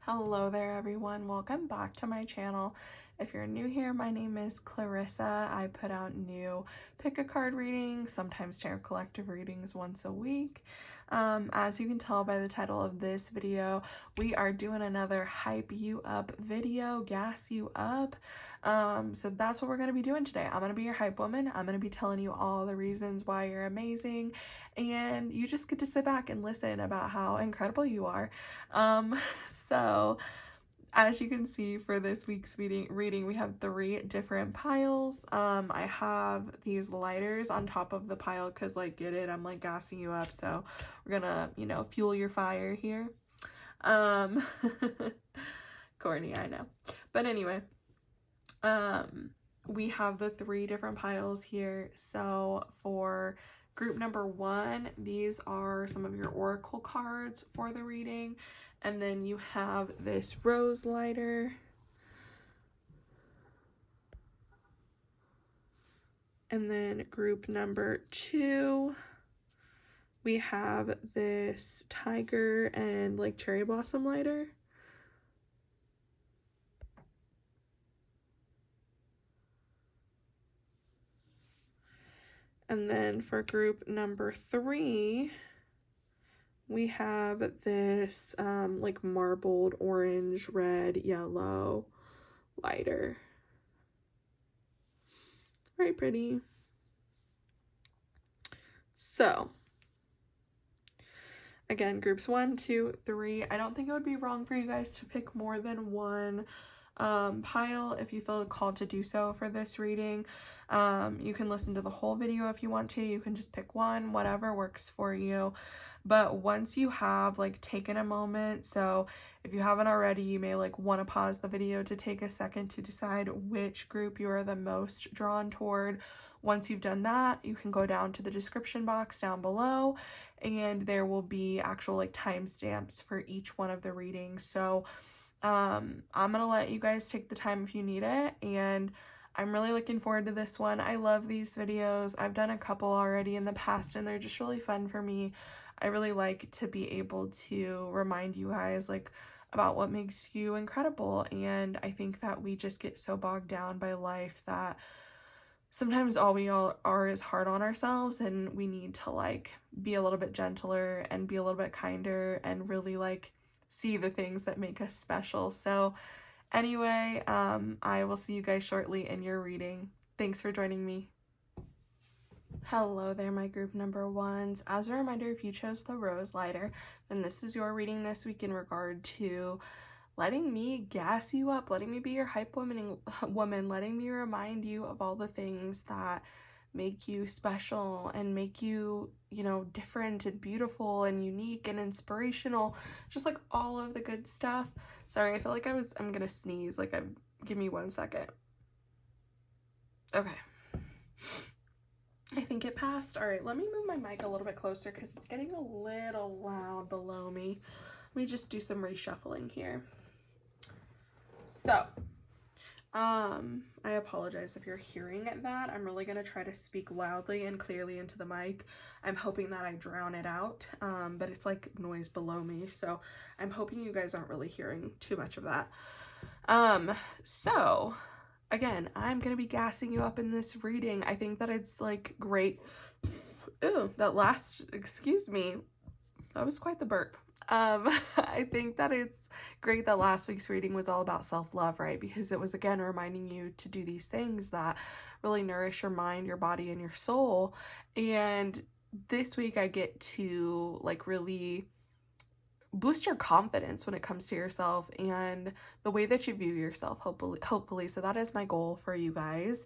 Hello there everyone, welcome back to my channel. If you're new here, my name is Clarissa. I put out new pick a card readings, sometimes tarot collective readings once a week. As you can tell by the title of this video, we are doing another hype you up video, gas you up. So that's what we're going to be doing today. I'm going to be your hype woman. I'm going to be telling you all the reasons why you're amazing, and you just get to sit back and listen about how incredible you are. So as you can see, for this week's reading, we have 3 different piles. I have these lighters on top of the pile because, like, get it? I'm like gassing you up, so we're gonna, fuel your fire here. Corny, I know. But anyway, we have the 3 different piles here. So for group number 1, these are some of your oracle cards for the reading. And then you have this rose lighter. And then group number 2, we have this tiger and like cherry blossom lighter. And then for group number 3, we have this like marbled orange, red, yellow lighter. Very pretty. So again, groups 1, 2, 3. I don't think it would be wrong for you guys to pick more than one pile if you feel called to do so for this reading. You can listen to the whole video if you want to. You can just pick one, whatever works for you. But once you have like taken a moment, so if you haven't already, you may like want to pause the video to take a second to decide which group you are the most drawn toward. Once you've done that, you can go down to the description box down below, and there will be actual like timestamps for each one of the readings. So I'm gonna let you guys take the time if you need it, and I'm really looking forward to this one. I love these videos. I've done a couple already in the past, and they're just really fun for me. I really like to be able to remind you guys like about what makes you incredible, and I think that we just get so bogged down by life that sometimes all we all are is hard on ourselves, and we need to like be a little bit gentler and be a little bit kinder and really like see the things that make us special. So anyway, I will see you guys shortly in your reading. Thanks for joining me. Hello there, my group number 1s. As a reminder, if you chose the rose lighter, then this is your reading this week in regard to letting me gas you up, letting me be your hype woman, letting me remind you of all the things that make you special and make you, different and beautiful and unique and inspirational, just like all of the good stuff. Sorry, I feel like I'm gonna sneeze. Give me 1 second. Okay. I think it passed. All right, let me move my mic a little bit closer because it's getting a little loud below me. Let me just do some reshuffling here. So, I apologize if you're hearing that. I'm really going to try to speak loudly and clearly into the mic. I'm hoping that I drown it out, but it's like noise below me, so I'm hoping you guys aren't really hearing too much of that. So again, I'm going to be gassing you up in this reading. I think that it's like great. Ew, excuse me, that was quite the burp. I think that it's great that last week's reading was all about self-love, right? Because it was, again, reminding you to do these things that really nourish your mind, your body, and your soul. And this week I get to like really boost your confidence when it comes to yourself and the way that you view yourself, hopefully. So that is my goal for you guys.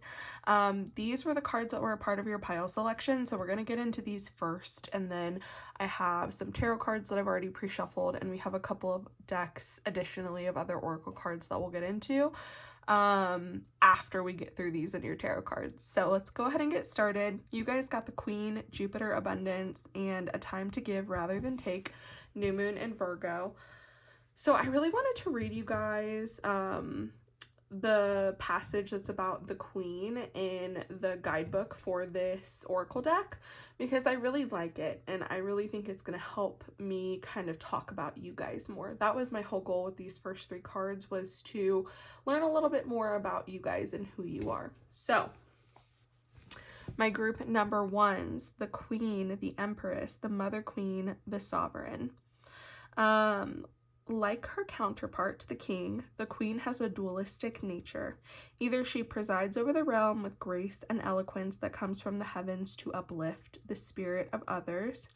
These were the cards that were a part of your pile selection, so we're going to get into these first, and then I have some tarot cards that I've already pre-shuffled, and we have a couple of decks additionally of other oracle cards that we'll get into after we get through these in your tarot cards. So let's go ahead and get started. You guys got the Queen, Jupiter, Abundance, and a time to give rather than take, New Moon, and Virgo. So I really wanted to read you guys the passage that's about the queen in the guidebook for this oracle deck because I really like it and I really think it's going to help me kind of talk about you guys more. That was my whole goal with these first 3 cards, was to learn a little bit more about you guys and who you are. So my group number 1s, the Queen, the Empress, the Mother Queen, the Sovereign. Like her counterpart, the King, the Queen has a dualistic nature. Either she presides over the realm with grace and eloquence that comes from the heavens to uplift the spirit of others,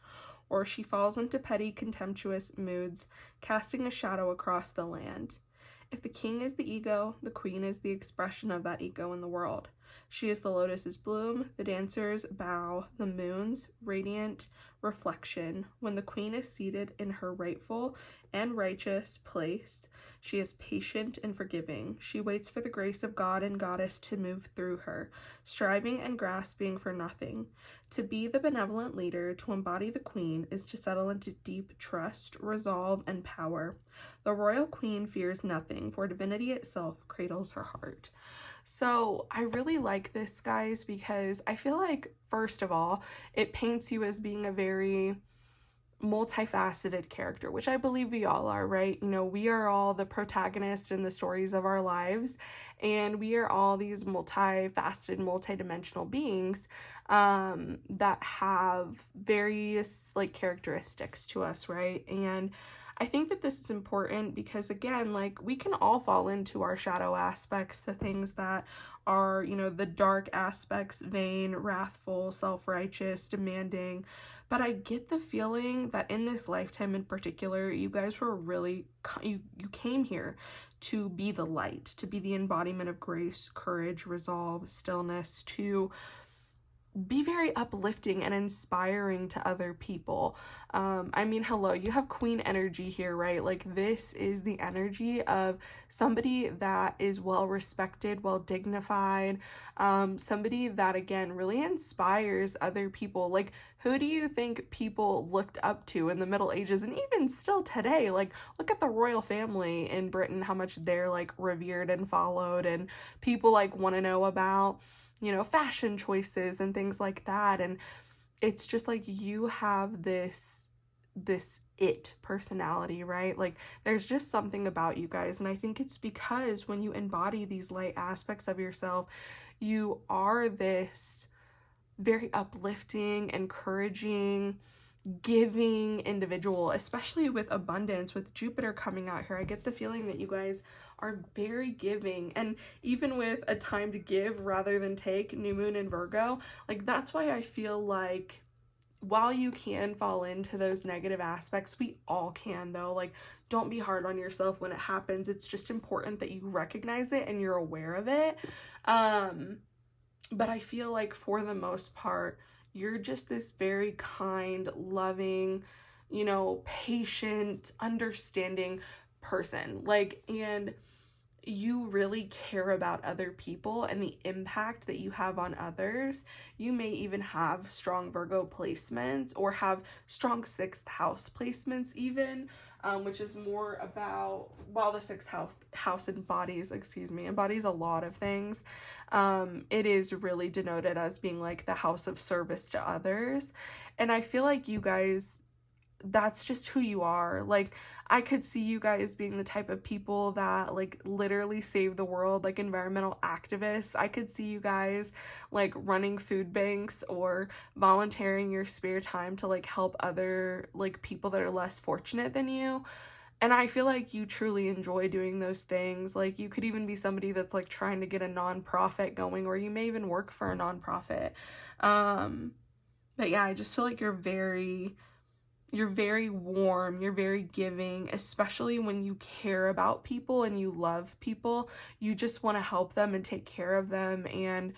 or she falls into petty, contemptuous moods, casting a shadow across the land. If the King is the ego, the Queen is the expression of that ego in the world. She is the lotus's bloom, the dancer's bow, the moon's radiant reflection. When the Queen is seated in her rightful and righteous place, she is patient and forgiving. She waits for the grace of God and Goddess to move through her, striving and grasping for nothing. To be the benevolent leader, to embody the Queen, is to settle into deep trust, resolve, and power. The royal Queen fears nothing, for divinity itself cradles her heart. So I really like this, guys, because I feel like, first of all, it paints you as being a very multifaceted character, which I believe we all are, right? You know, we are all the protagonists in the stories of our lives, and we are all these multifaceted, multidimensional beings that have various like characteristics to us, right? And I think that this is important because, again, like, we can all fall into our shadow aspects, the things that are, you know, the dark aspects: vain, wrathful, self-righteous, demanding. But I get the feeling that in this lifetime in particular, you guys were really, you came here to be the light, to be the embodiment of grace, courage, resolve, stillness, to be very uplifting and inspiring to other people. I mean, hello, you have queen energy here, right? Like, this is the energy of somebody that is well respected, well dignified, somebody that, again, really inspires other people. Like, who do you think people looked up to in the Middle Ages and even still today? Like, look at the royal family in Britain, how much they're like revered and followed, and people like want to know about, you know, fashion choices and things like that. And it's just like, you have this it personality, right? Like, there's just something about you guys, and I think it's because when you embody these light aspects of yourself, you are this very uplifting, encouraging, giving individual, especially with abundance. With Jupiter coming out here, I get the feeling that you guys are very giving, and even with a time to give rather than take, new moon in Virgo, like, that's why I feel like, while you can fall into those negative aspects, we all can, though. Like, don't be hard on yourself when it happens. It's just important that you recognize it and you're aware of it. But I feel like, for the most part, you're just this very kind, loving, you know, patient, understanding person. Like, and you really care about other people and the impact that you have on others. You may even have strong Virgo placements, or have strong 6th house placements even, which is more about, well, the 6th house embodies a lot of things. It is really denoted as being like the house of service to others. And I feel like you guys, that's just who you are. Like, I could see you guys being the type of people that like literally save the world, like environmental activists. I could see you guys like running food banks or volunteering your spare time to like help other like people that are less fortunate than you. And I feel like you truly enjoy doing those things. Like, you could even be somebody that's like trying to get a nonprofit going, or you may even work for a nonprofit. But yeah, I just feel like you're very warm, you're very giving, especially when you care about people and you love people. You just want to help them and take care of them. And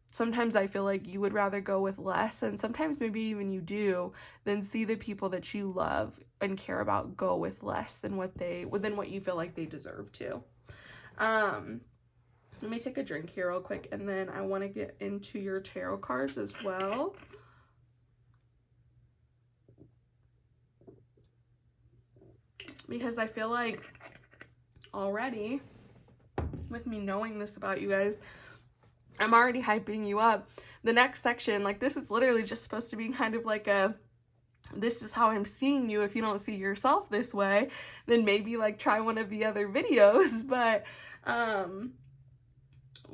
sometimes I feel like you would rather go with less, and sometimes maybe even you do, than see the people that you love and care about go with less than what you feel like they deserve to. Let me take a drink here real quick, and then I want to get into your tarot cards as well. Because I feel like already with me knowing this about you guys, I'm already hyping you up. The next section, like, this is literally just supposed to be kind of like a, this is how I'm seeing you. If you don't see yourself this way, then maybe like try one of the other videos. But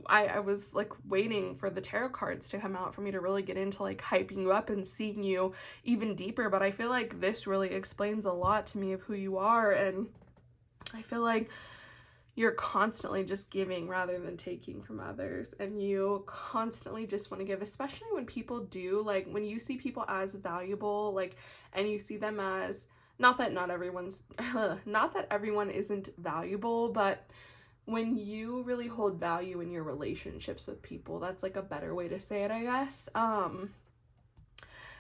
I was like waiting for the tarot cards to come out for me to really get into like hyping you up and seeing you even deeper. But I feel like this really explains a lot to me of who you are, and I feel like you're constantly just giving rather than taking from others, and you constantly just want to give, especially when people do, like, when you see people as valuable, like, and you see them as, not that everyone isn't valuable, but when you really hold value in your relationships with people, that's like a better way to say it, I guess,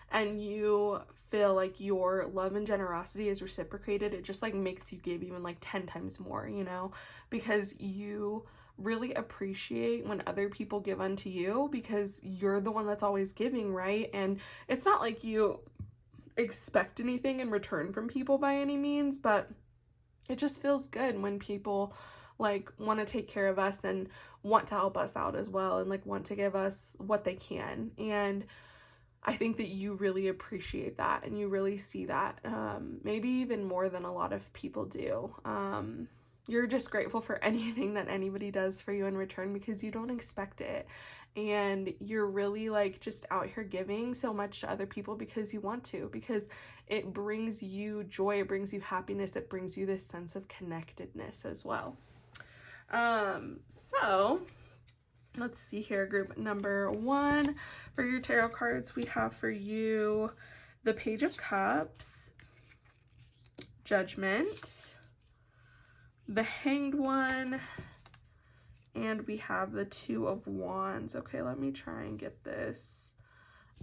and you feel like your love and generosity is reciprocated, it just like makes you give even like 10 times more, you know, because you really appreciate when other people give unto you, because you're the one that's always giving, right? And it's not like you expect anything in return from people by any means, but it just feels good when people like want to take care of us and want to help us out as well, and like want to give us what they can. And I think that you really appreciate that, and you really see that, maybe even more than a lot of people do. You're just grateful for anything that anybody does for you in return, because you don't expect it, and you're really like just out here giving so much to other people because you want to, because it brings you joy, it brings you happiness, it brings you this sense of connectedness as well. So let's see here, group number 1 for your tarot cards, we have for you the Page of Cups, Judgment, the Hanged One, and we have the Two of Wands. Okay, let me try and get this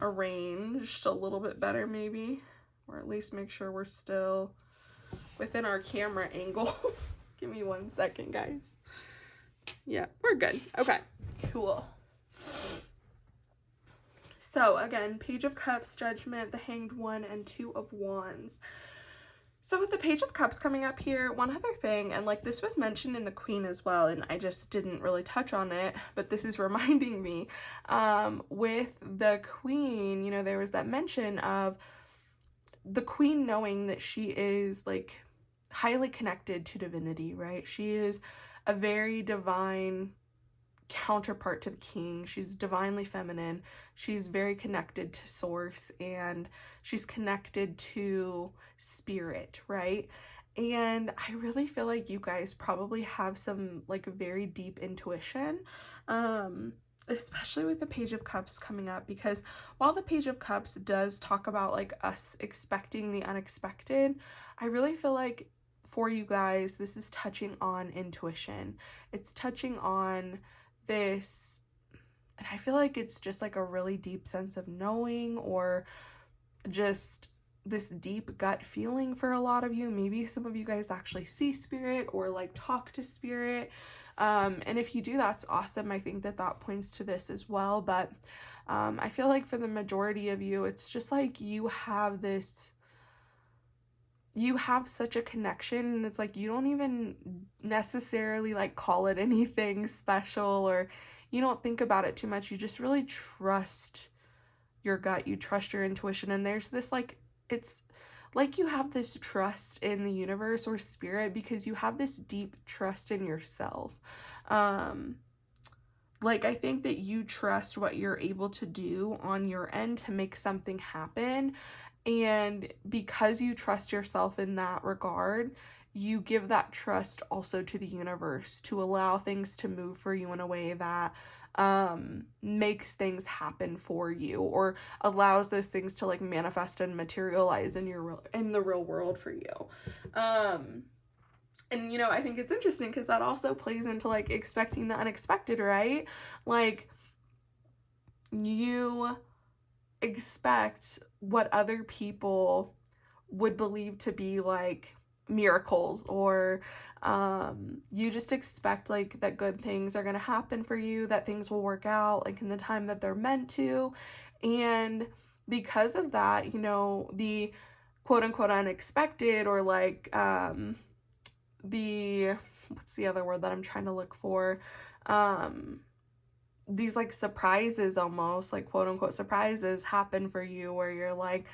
arranged a little bit better maybe, or at least make sure we're still within our camera angle. Give me 1 second, guys. Yeah, we're good. Okay, cool. So again, Page of Cups, Judgment, the Hanged One, and Two of Wands. So with the Page of Cups coming up here, one other thing, and like this was mentioned in the Queen as well, and I just didn't really touch on it, but this is reminding me, with the Queen, you know, there was that mention of the Queen knowing that she is like highly connected to divinity, right? She is a very divine counterpart to the king. She's divinely feminine. She's very connected to source, and she's connected to spirit, right? And I really feel like you guys probably have some like very deep intuition, especially with the Page of Cups coming up, because while the Page of Cups does talk about like us expecting the unexpected, I really feel like for you guys, this is touching on intuition. It's touching on this, and I feel like it's just like a really deep sense of knowing, or just this deep gut feeling for a lot of you. Maybe some of you guys actually see spirit or like talk to spirit. And if you do, that's awesome. I think that that points to this as well. But I feel like for the majority of you, it's just like you have such a connection, and it's like you don't even necessarily like call it anything special, or you don't think about it too much. You just really trust your gut, you trust your intuition, and there's this like, it's like you have this trust in the universe or spirit because you have this deep trust in yourself. Like, I think that you trust what you're able to do on your end to make something happen. And because you trust yourself in that regard, you give that trust also to the universe to allow things to move for you in a way that makes things happen for you, or allows those things to like manifest and materialize in the real world for you. And you know, I think it's interesting because that also plays into like expecting the unexpected, right? Like, you expect what other people would believe to be like miracles, or you just expect like that good things are going to happen for you, that things will work out like in the time that they're meant to. And because of that, you know, the quote unquote unexpected, or like the what's the other word that I'm trying to look for? These like surprises, almost like quote unquote surprises, happen for you where you're like,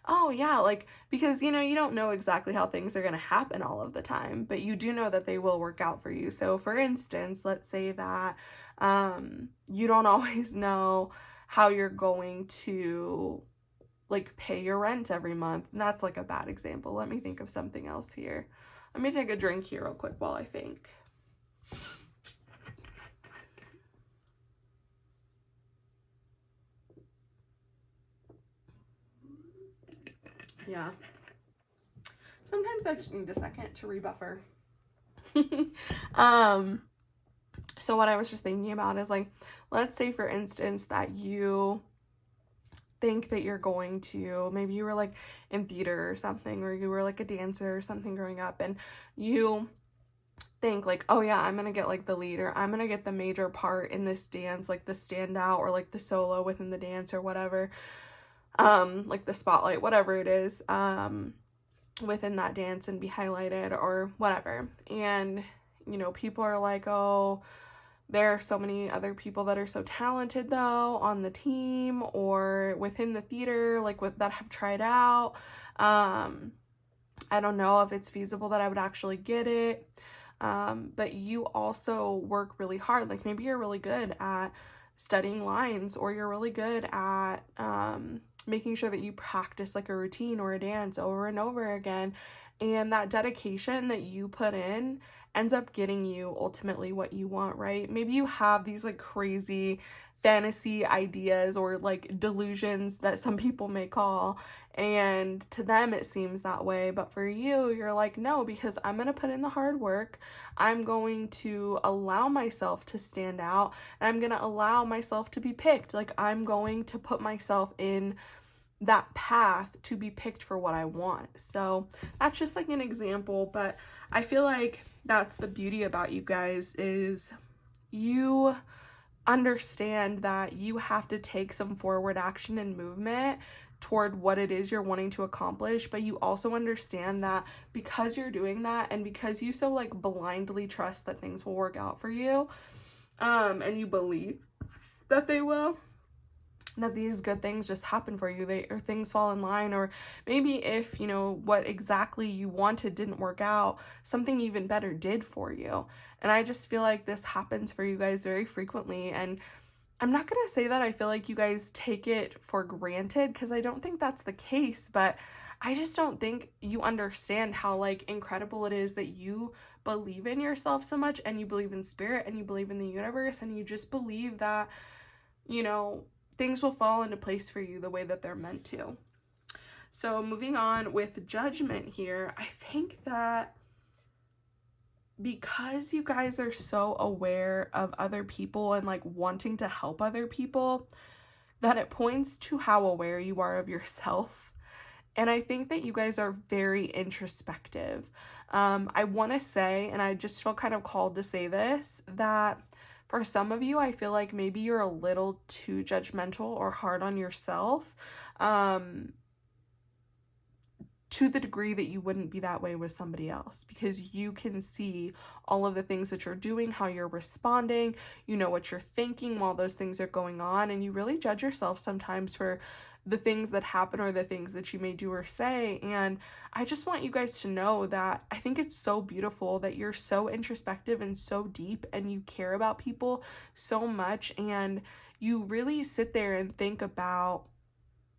oh yeah, like, because you don't know exactly how things are going to happen all of the time, but you do know that they will work out for you. So for instance, let's say that you don't always know how you're going to like pay your rent every month. And that's like a bad example. Let me think of something else here. Let me take a drink here real quick while I think. Yeah. Sometimes I just need a second to rebuffer. So what I was just thinking about is like, let's say for instance that you think that you're going to, maybe you were like in theater or something, or you were like a dancer or something growing up, and you think like, oh yeah, I'm gonna get like the lead, or I'm gonna get the major part in this dance, like the standout or like the solo within the dance or whatever, like the spotlight, whatever it is, within that dance, and be highlighted or whatever. And people are like, oh, there are so many other people that are so talented though on the team or within the theater, like that have tried out. I don't know if it's feasible that I would actually get it. But you also work really hard. Like maybe you're really good at studying lines, or you're really good at making sure that you practice like a routine or a dance over and over again. And that dedication that you put in ends up getting you ultimately what you want, right? Maybe you have these like crazy fantasy ideas or like delusions that some people may call, and to them it seems that way, but for you, you're like, no, because I'm going to put in the hard work. I'm going to allow myself to stand out, and I'm going to allow myself to be picked. Like I'm going to put myself in that path to be picked for what I want. So that's just like an example, but I feel like that's the beauty about you guys, is you understand that you have to take some forward action and movement toward what it is you're wanting to accomplish, but you also understand that because you're doing that, and because you so like blindly trust that things will work out for you, and you believe that they will, that these good things just happen for you, or things fall in line, or maybe if what exactly you wanted didn't work out, something even better did for you. And I just feel like this happens for you guys very frequently, and I'm not gonna say that I feel like you guys take it for granted, because I don't think that's the case, but I just don't think you understand how like incredible it is that you believe in yourself so much, and you believe in spirit, and you believe in the universe, and you just believe that things will fall into place for you the way that they're meant to. So moving on with judgment here, I think that because you guys are so aware of other people and like wanting to help other people, that it points to how aware you are of yourself. And I think that you guys are very introspective. I want to say, and I just feel kind of called to say this, that for some of you, I feel like maybe you're a little too judgmental or hard on yourself, to the degree that you wouldn't be that way with somebody else, because you can see all of the things that you're doing, how you're responding, what you're thinking while those things are going on, and you really judge yourself sometimes for the things that happen or the things that you may do or say. And I just want you guys to know that I think it's so beautiful that you're so introspective and so deep, and you care about people so much, and you really sit there and think about,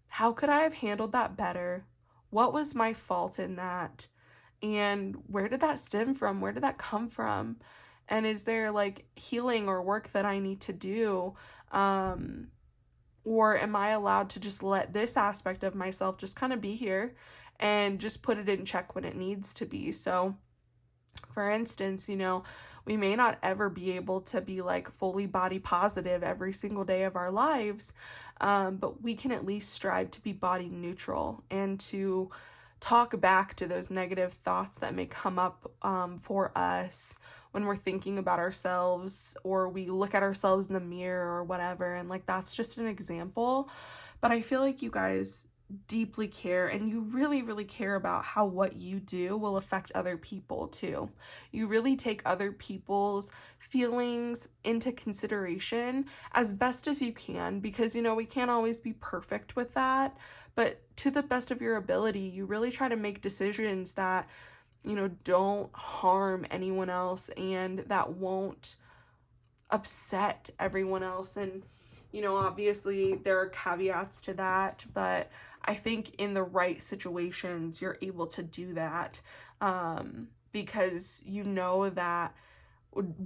how could I have handled that better? What was my fault in that? And where did that stem from? Where did that come from? And is there like healing or work that I need to do? Or am I allowed to just let this aspect of myself just kind of be here and just put it in check when it needs to be? So for instance, we may not ever be able to be like fully body positive every single day of our lives, but we can at least strive to be body neutral, and to talk back to those negative thoughts that may come up for us when we're thinking about ourselves, or we look at ourselves in the mirror or whatever. And like, that's just an example. But I feel like you guys deeply care, and you really, really care about how what you do will affect other people too. You really take other people's feelings into consideration as best as you can, because, you know, we can't always be perfect with that, but to the best of your ability, you really try to make decisions that, you know, don't harm anyone else and that won't upset everyone else. And, you know, obviously there are caveats to that, but I think in the right situations, you're able to do that, because you know that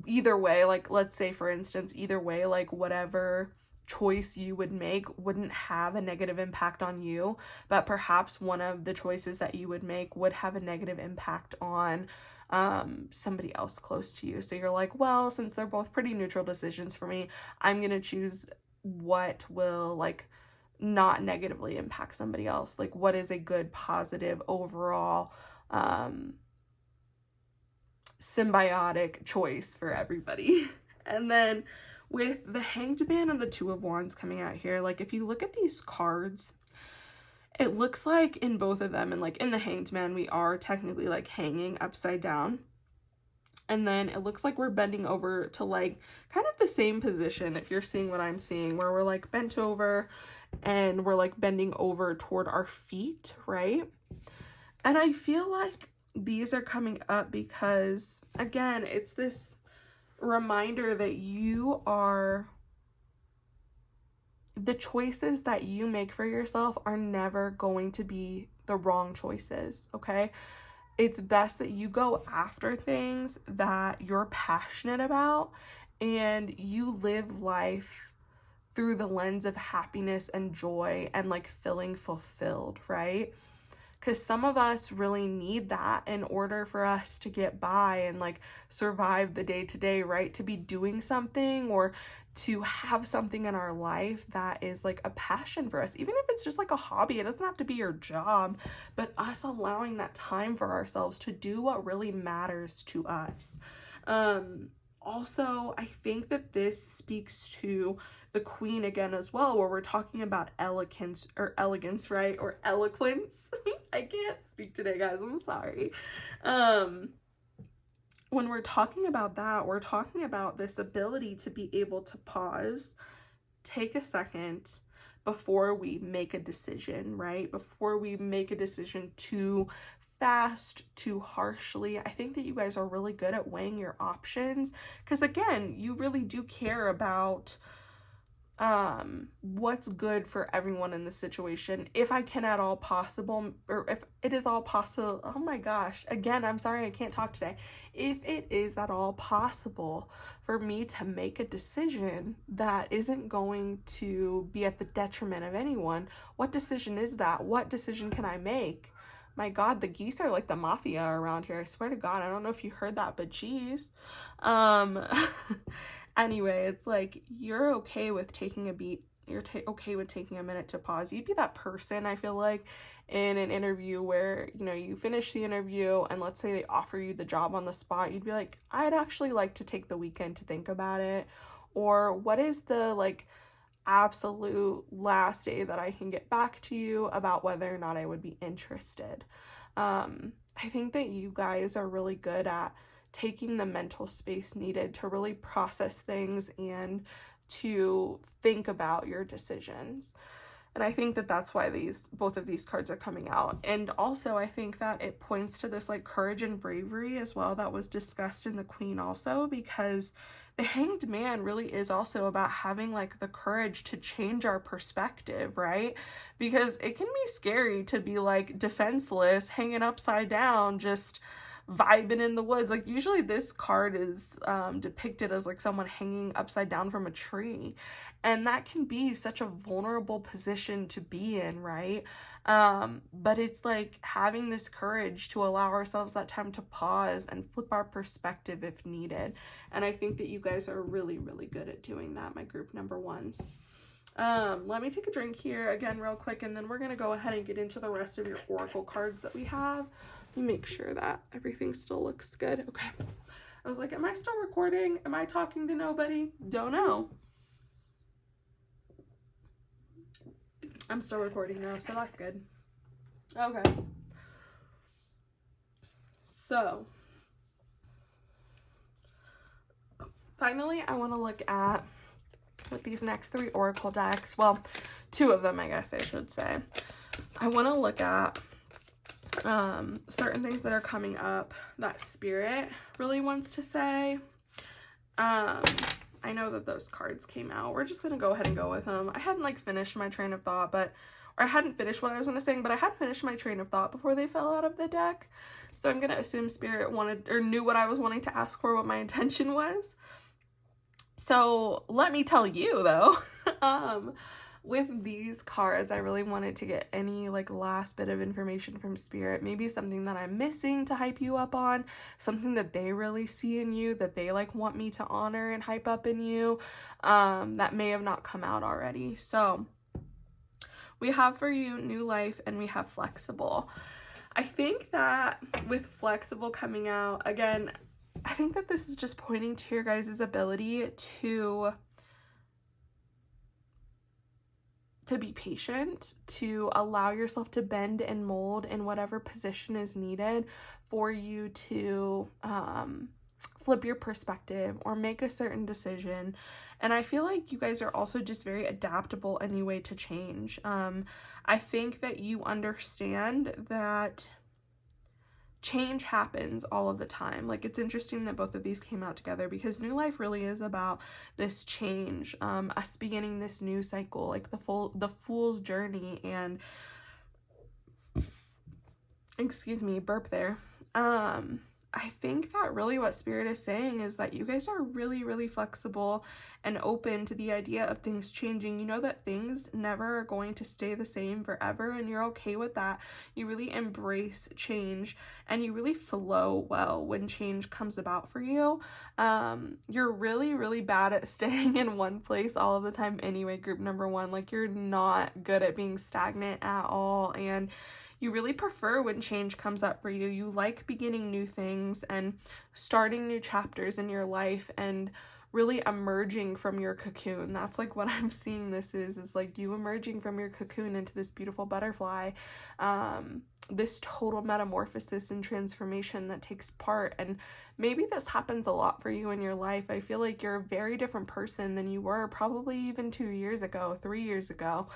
either way, like, let's say for instance, either way, like, whatever choice you would make wouldn't have a negative impact on you, but perhaps one of the choices that you would make would have a negative impact on somebody else close to you. So you're like, well, since they're both pretty neutral decisions for me, I'm gonna choose what will, like, not negatively impact somebody else. Like, what is a good, positive, overall, symbiotic choice for everybody. And then with the Hanged Man and the Two of Wands coming out here, like, if you look at these cards, it looks like in both of them, and like in the Hanged Man, we are technically like hanging upside down. And then it looks like we're bending over to like kind of the same position, if you're seeing what I'm seeing, where we're like bent over and we're like bending over toward our feet, right? And I feel like these are coming up because, again, it's this reminder that you are, the choices that you make for yourself are never going to be the wrong choices, okay? It's best that you go after things that you're passionate about and you live life through the lens of happiness and joy and like feeling fulfilled, right? Because some of us really need that in order for us to get by and like survive the day to day, right? To be doing something or to have something in our life that is like a passion for us, even if it's just like a hobby. It doesn't have to be your job, but us allowing that time for ourselves to do what really matters to us. Also, I think that this speaks to the Queen again as well, where we're talking about elegance, right? Or eloquence. I can't speak today, guys. I'm sorry. When we're talking about that, we're talking about this ability to be able to pause, take a second before we make a decision, right? Before we make a decision too fast, too harshly. I think that you guys are really good at weighing your options because, again, you really do care about what's good for everyone in the situation, if I can at all possible, or if it is all possible. Oh my gosh, again, I'm sorry I can't talk today. If it is at all possible for me to make a decision that isn't going to be at the detriment of anyone, what decision is that? What decision can I make? My God, the geese are like the mafia around here. I swear to God, I don't know if you heard that, but geez. Anyway, it's like you're okay with taking a beat. You're okay with taking a minute to pause. You'd be that person, I feel like, in an interview where, you know, you finish the interview and let's say they offer you the job on the spot. You'd be like, I'd actually like to take the weekend to think about it. Or what is the like absolute last day that I can get back to you about whether or not I would be interested. I think that you guys are really good at taking the mental space needed to really process things and to think about your decisions. And I think that that's why both of these cards are coming out. And also I think that it points to this like courage and bravery as well that was discussed in the Queen also, because the Hanged Man really is also about having like the courage to change our perspective, right? Because it can be scary to be like defenseless, hanging upside down, just vibing in the woods. Like usually this card is depicted as like someone hanging upside down from a tree, and that can be such a vulnerable position to be in, right? But it's like having this courage to allow ourselves that time to pause and flip our perspective if needed. And I think that you guys are really, really good at doing that, my group number ones. Let me take a drink here again real quick, and then we're gonna go ahead and get into the rest of your oracle cards that we have. Let me make sure that everything still looks good. Okay. I was like, am I still recording? Am I talking to nobody? Don't know. I'm still recording now, so that's good. Okay. So, finally, I want to look at, with these next 3 oracle decks, well, 2 of them, I guess I should say. I want to look at certain things that are coming up that Spirit really wants to say. I know that those cards came out. We're just going to go ahead and go with them. I hadn't like finished my train of thought, or I hadn't finished what I was going to say, but I had finished my train of thought before they fell out of the deck. So I'm going to assume Spirit wanted or knew what I was wanting to ask for, what my intention was. So let me tell you though, with these cards, I really wanted to get any like last bit of information from Spirit, maybe something that I'm missing to hype you up on, something that they really see in you, that they like want me to honor and hype up in you, that may have not come out already. So we have for you New Life and we have Flexible. I think that with Flexible coming out, again, I think that this is just pointing to your guys' ability to be patient, to allow yourself to bend and mold in whatever position is needed for you to flip your perspective or make a certain decision. And I feel like you guys are also just very adaptable anyway to change. I think that you understand that change happens all of the time. Like, it's interesting that both of these came out together because New Life really is about this change, us beginning this new cycle, like the Fool's Journey. And excuse me, burp there. I think that really what Spirit is saying is that you guys are really, really flexible and open to the idea of things changing. You know that things never are going to stay the same forever, and you're okay with that. You really embrace change, and you really flow well when change comes about for you. You're really, really bad at staying in one place all of the time anyway, group number 1. Like, you're not good at being stagnant at all, and you really prefer when change comes up for you. You like beginning new things and starting new chapters in your life and really emerging from your cocoon. That's like what I'm seeing this is like you emerging from your cocoon into this beautiful butterfly, this total metamorphosis and transformation that takes part. And maybe this happens a lot for you in your life. I feel like you're a very different person than you were probably even 2 years ago, 3 years ago.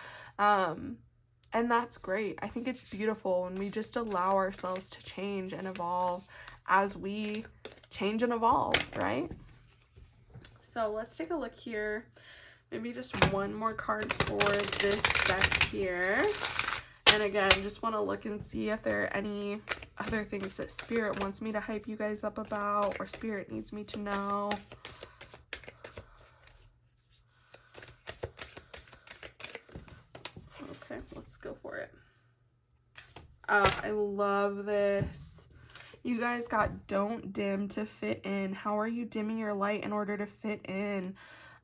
And that's great. I think it's beautiful when we just allow ourselves to change and evolve as we change and evolve, right? So let's take a look here. Maybe just one more card for this deck here. And again, just want to look and see if there are any other things that Spirit wants me to hype you guys up about or Spirit needs me to know. Let's go for it. I love this. You guys got don't dim to fit in. How are you dimming your light in order to fit in?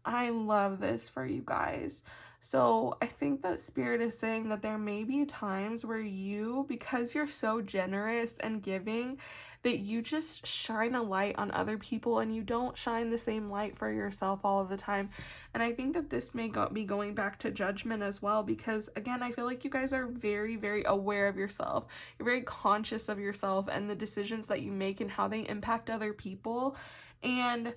I love this for you guys. So I think that Spirit is saying that there may be times where you, because you're so generous and giving, that you just shine a light on other people and you don't shine the same light for yourself all of the time. And I think that this may be going back to judgment as well, because again, I feel like you guys are very, very aware of yourself. You're very conscious of yourself and the decisions that you make and how they impact other people. And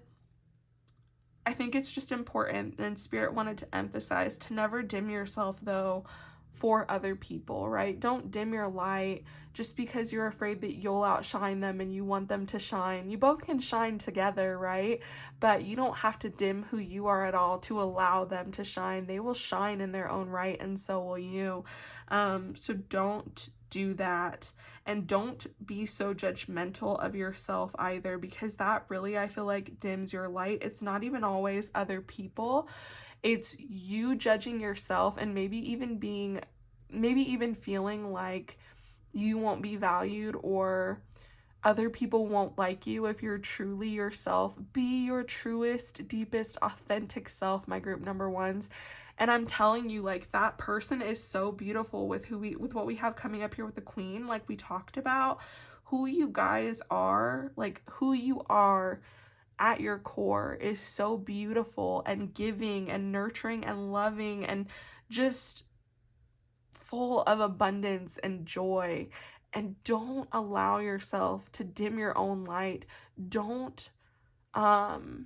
I think it's just important, and Spirit wanted to emphasize, to never dim yourself though for other people, right? Don't dim your light just because you're afraid that you'll outshine them and you want them to shine. You both can shine together, right? But you don't have to dim who you are at all to allow them to shine. They will shine in their own right, and so will you. So don't do that, and don't be so judgmental of yourself either, because that really, I feel like, dims your light. It's not even always other people. It's you judging yourself and maybe even feeling like you won't be valued or other people won't like you if you're truly yourself. Be your truest, deepest, authentic self, my group number 1s. And I'm telling you, like, that person is so beautiful with what we have coming up here with the Queen, like we talked about. Who you guys are, like who you are at your core is so beautiful and giving and nurturing and loving and just full of abundance and joy. And don't allow yourself to dim your own light. Don't negate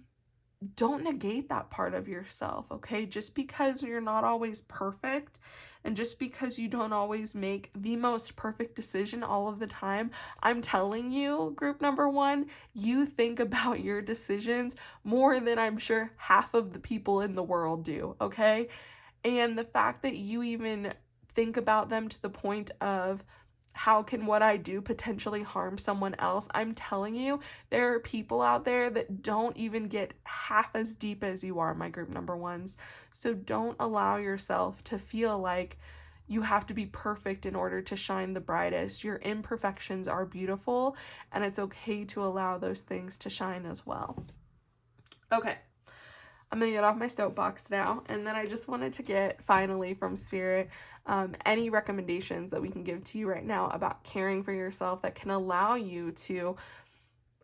that part of yourself, okay? Just because you're not always perfect, and just because you don't always make the most perfect decision all of the time, I'm telling you, group number one, you think about your decisions more than I'm sure half of the people in the world do, okay? And the fact that you even think about them to the point of, how can what I do potentially harm someone else? I'm telling you, there are people out there that don't even get half as deep as you are, my group number ones. So don't allow yourself to feel like you have to be perfect in order to shine the brightest. Your imperfections are beautiful, and it's okay to allow those things to shine as well. Okay. I'm going to get off my soapbox now, and then I just wanted to get, finally, from Spirit, any recommendations that we can give to you right now about caring for yourself that can allow you to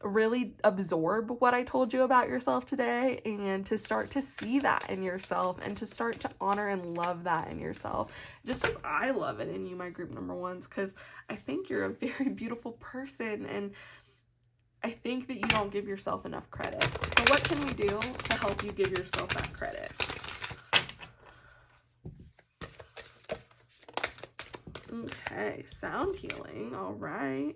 really absorb what I told you about yourself today, and to start to see that in yourself, and to start to honor and love that in yourself, just as I love it in you, my group number ones, because I think you're a very beautiful person, and I think that you don't give yourself enough credit. So what can we do to help you give yourself that credit? Okay, sound healing. All right.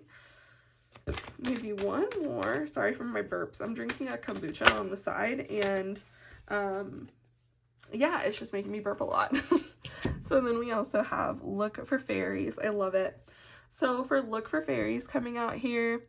Maybe one more. Sorry for my burps. I'm drinking a kombucha on the side, and yeah, it's just making me burp a lot. So then we also have Look for Fairies. I love it. So for Look for Fairies coming out here,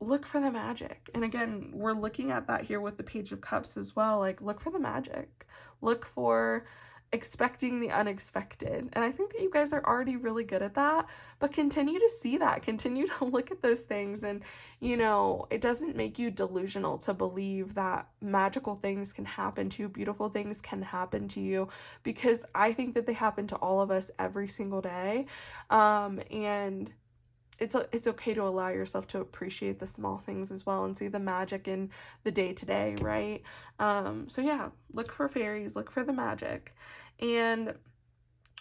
look for the magic. And again, we're looking at that here with the Page of Cups as well. Like, look for the magic. Look for expecting the unexpected. And I think that you guys are already really good at that, but continue to see that. Continue to look at those things. And, you know, it doesn't make you delusional to believe that magical things can happen to you, beautiful things can happen to you, because I think that they happen to all of us every single day. And it's okay to allow yourself to appreciate the small things as well, and see the magic in the day-to-day, right? So yeah, look for fairies, look for the magic. And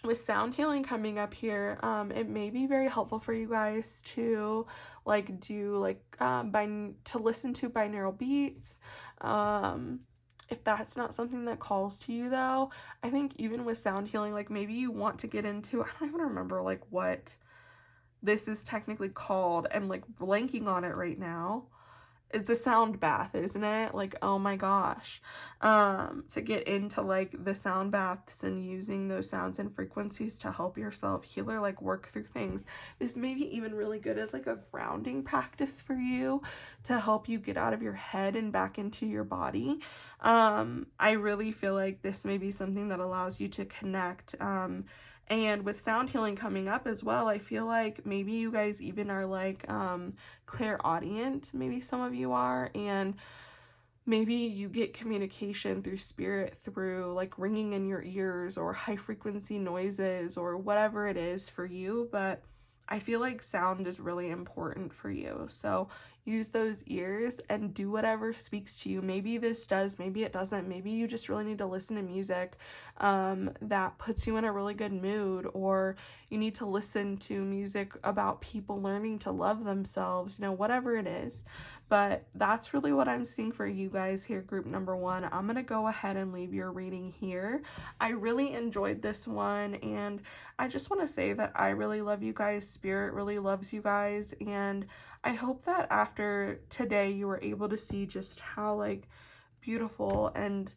with sound healing coming up here, it may be very helpful for you guys to to listen to binaural beats. If that's not something that calls to you, though, I think even with sound healing, like, maybe you want to get into, I don't even remember like what this is technically called. I'm like blanking on it right now. It's a sound bath, isn't it? Like, oh my gosh. To get into like the sound baths and using those sounds and frequencies to help yourself heal or like work through things. This may be even really good as like a grounding practice for you to help you get out of your head and back into your body. I really feel like this may be something that allows you to connect. And with sound healing coming up as well, I feel like maybe you guys even are like clairaudient, maybe some of you are, and maybe you get communication through spirit through like ringing in your ears or high frequency noises or whatever it is for you, but I feel like sound is really important for you. So use those ears and do whatever speaks to you. Maybe this does, maybe it doesn't. Maybe you just really need to listen to music that puts you in a really good mood, or you need to listen to music about people learning to love themselves, you know, whatever it is. But that's really what I'm seeing for you guys here, group number one. I'm going to go ahead and leave your reading here. I really enjoyed this one, and I just want to say that I really love you guys. Spirit really loves you guys, and I hope that after today you were able to see just how like beautiful and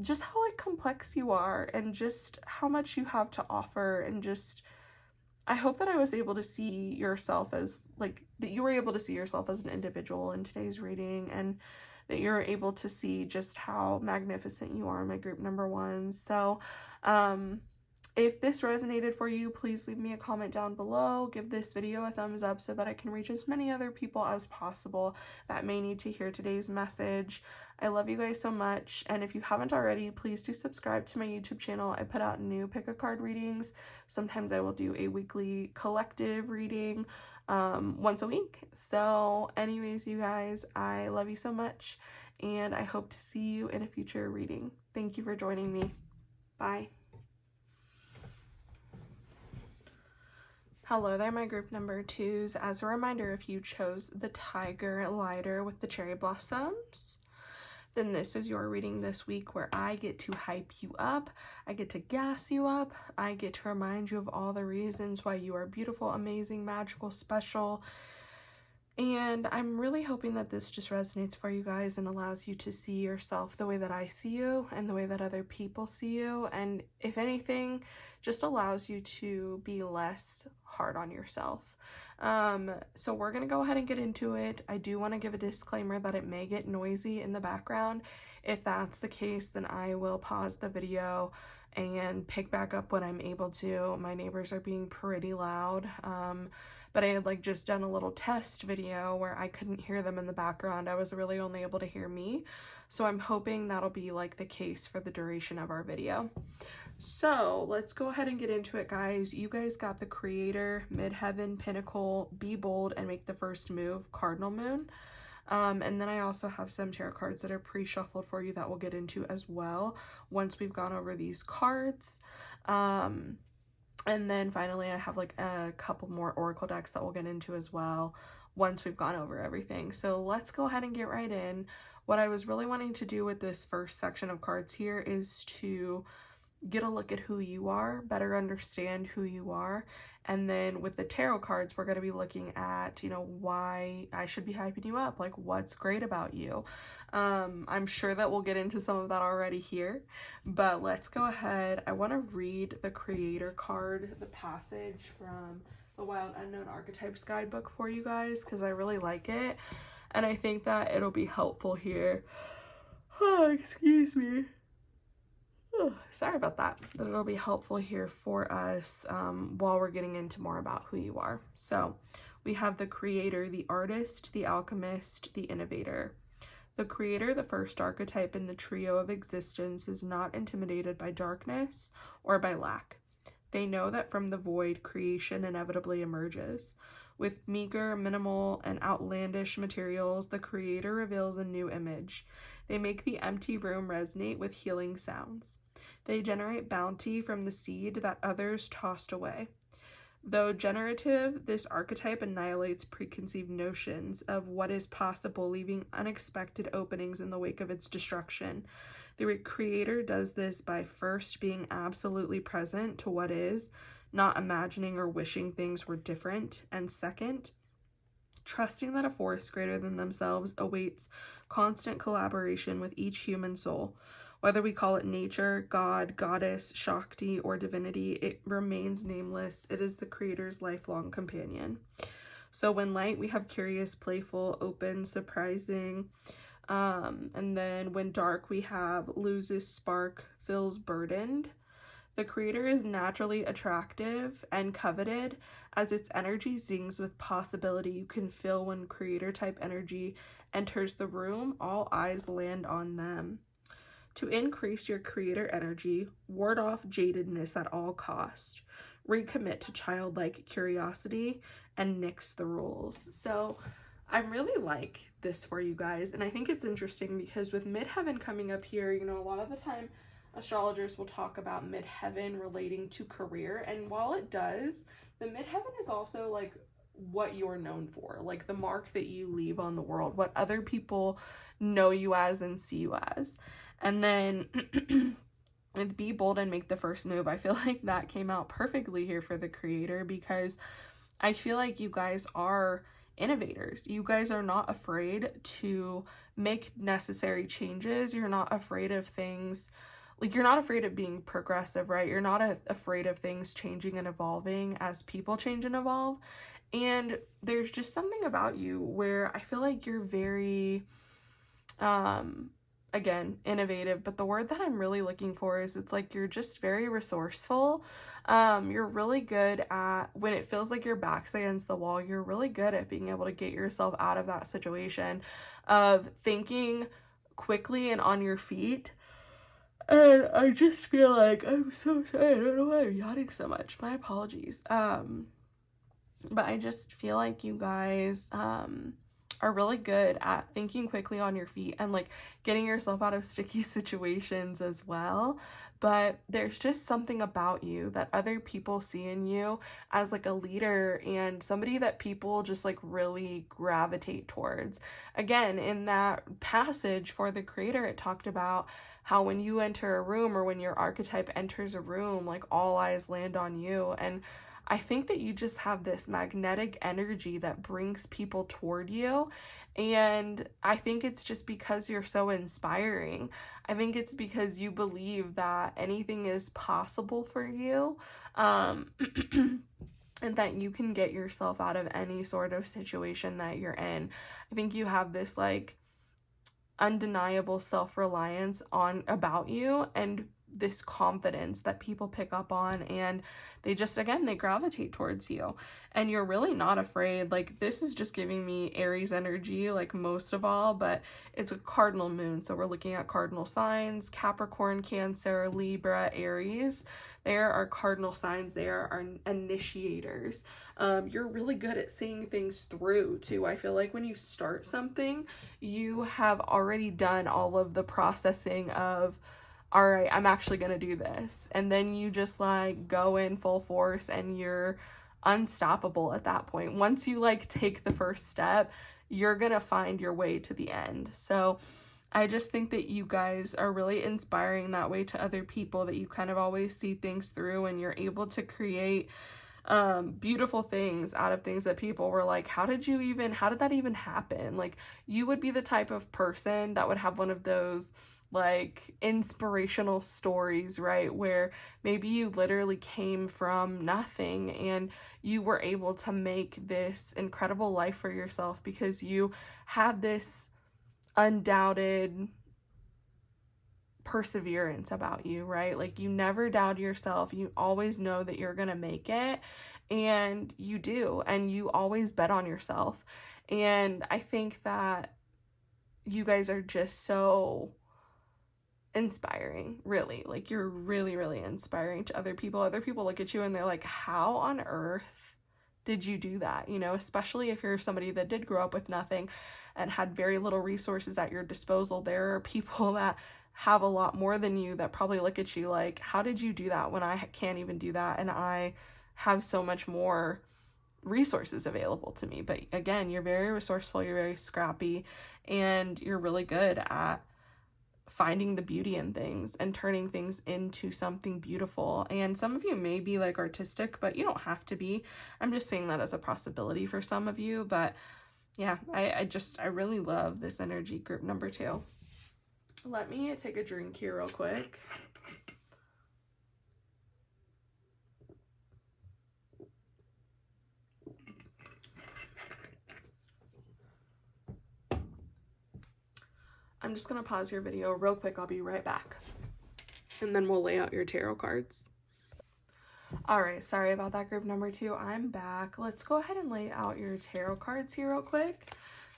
just how like complex you are, and just how much you have to offer, and just I hope that I was able to see yourself as like that you were able to see yourself as an individual in today's reading, and that you're able to see just how magnificent you are, my group number one. So if this resonated for you, please leave me a comment down below. Give this video a thumbs up so that I can reach as many other people as possible that may need to hear today's message. I love you guys so much, and if you haven't already, please do subscribe to my YouTube channel. I put out new pick a card readings. Sometimes I will do a weekly collective reading once a week. So anyways, you guys, I love you so much, and I hope to see you in a future reading. Thank you for joining me. Bye. Hello there, my group number twos. As a reminder, if you chose the Tiger Lighter with the cherry blossoms, then this is your reading this week, where I get to hype you up, I get to gas you up, I get to remind you of all the reasons why you are beautiful, amazing, magical, special. And I'm really hoping that this just resonates for you guys and allows you to see yourself the way that I see you and the way that other people see you. And if anything, just allows you to be less hard on yourself. So we're going to go ahead and get into it. I do want to give a disclaimer that it may get noisy in the background. If that's the case, then I will pause the video and pick back up when I'm able to. My neighbors are being pretty loud. But I had just done a little test video where I couldn't hear them in the background. I was really only able to hear me. So I'm hoping that'll be the case for the duration of our video. So let's go ahead and get into it, guys. You guys got the Creator, Midheaven, Pinnacle, Be Bold, and Make the First Move, Cardinal Moon. And then I also have some tarot cards that are pre-shuffled for you that we'll get into as well once we've gone over these cards. And then finally, I have a couple more oracle decks that we'll get into as well once we've gone over everything. So let's go ahead and get right in. What I was really wanting to do with this first section of cards here is to get a look at who you are, better understand who you are. And then with the tarot cards, we're going to be looking at, why I should be hyping you up, what's great about you. I'm sure that we'll get into some of that already here, but let's go ahead. I want to read the Creator card, the passage from the Wild Unknown Archetypes guidebook for you guys, because I really like it. And I think that it'll be helpful here. Oh, excuse me. Sorry about that. But it'll be helpful here for us while we're getting into more about who you are. So we have the Creator, the Artist, the Alchemist, the Innovator. The Creator, the first archetype in the trio of existence, is not intimidated by darkness or by lack. They know that from the void, creation inevitably emerges. With meager, minimal, and outlandish materials, the Creator reveals a new image. They make the empty room resonate with healing sounds. They generate bounty from the seed that others tossed away. Though generative, this archetype annihilates preconceived notions of what is possible, leaving unexpected openings in the wake of its destruction. The Creator does this by first being absolutely present to what is, not imagining or wishing things were different, and second, trusting that a force greater than themselves awaits constant collaboration with each human soul. Whether we call it nature, God, goddess, Shakti, or divinity, it remains nameless. It is the Creator's lifelong companion. So when light, we have curious, playful, open, surprising. And then when dark, we have loses spark, feels burdened. The Creator is naturally attractive and coveted, as its energy zings with possibility. You can feel when Creator type energy enters the room, all eyes land on them. To increase your Creator energy, ward off jadedness at all cost. Recommit to childlike curiosity and nix the rules. So I really like this for you guys, and I think it's interesting because with midheaven coming up here, a lot of the time astrologers will talk about midheaven relating to career, and while it does, the midheaven is also what you're known for, the mark that you leave on the world, what other people know you as and see you as. And then with Be Bold and Make the First Move, I feel like that came out perfectly here for the Creator, because I feel like you guys are innovators. You guys are not afraid to make necessary changes. You're not afraid of things. You're not afraid of being progressive, right? You're not afraid of things changing and evolving as people change and evolve. And there's just something about you where I feel like you're very, again, innovative, but the word that I'm really looking for is you're just very resourceful. You're really good at, when it feels like your back's against the wall, you're really good at being able to get yourself out of that situation of thinking quickly and on your feet. And I just feel like, I'm so sorry, I don't know why I'm yawning so much. My apologies. But I just feel like you guys are really good at thinking quickly on your feet and like getting yourself out of sticky situations as well. But there's just something about you that other people see in you as like a leader and somebody that people just like really gravitate towards. Again, in that passage for the creator, it talked about how when you enter a room or when your archetype enters a room, like all eyes land on you. And I think that you just have this magnetic energy that brings people toward you. And I think it's just because you're so inspiring. I think it's because you believe that anything is possible for you. And that you can get yourself out of any sort of situation that you're in. I think you have this like undeniable self-reliance on about you and this confidence that people pick up on, and they just, again, they gravitate towards you and you're really not afraid. Like, this is just giving me Aries energy, like most of all, but it's a cardinal moon, so we're looking at cardinal signs: Capricorn, Cancer, Libra, Aries. There are cardinal signs. There are initiators. You're really good at seeing things through too. I feel like when you start something, you have already done all of the processing of, all right, I'm actually going to do this. And then you just like go in full force and you're unstoppable at that point. Once you like take the first step, you're going to find your way to the end. So I just think that you guys are really inspiring that way to other people, that you kind of always see things through and you're able to create beautiful things out of things that people were like, how did that even happen? Like, you would be the type of person that would have one of those like inspirational stories, right? Where maybe you literally came from nothing and you were able to make this incredible life for yourself because you had this undoubted perseverance about you, right? Like, you never doubt yourself. You always know that you're gonna make it, and you do, and you always bet on yourself. And I think that you guys are just so inspiring, really. Like, you're really, really inspiring to other people. Other people look at you and they're like, how on earth did you do that? You know, especially if you're somebody that did grow up with nothing and had very little resources at your disposal. There are people that have a lot more than you that probably look at you like, how did you do that when I can't even do that and I have so much more resources available to me? But again, you're very resourceful, you're very scrappy, and you're really good at finding the beauty in things and turning things into something beautiful. And some of you may be like artistic, but you don't have to be. I'm just saying that as a possibility for some of you. But yeah, I really love this energy, group number 2. Let me take a drink here real quick. I'm just going to pause your video real quick. I'll be right back. And then we'll lay out your tarot cards. All right, sorry about that, group number 2. I'm back. Let's go ahead and lay out your tarot cards here real quick.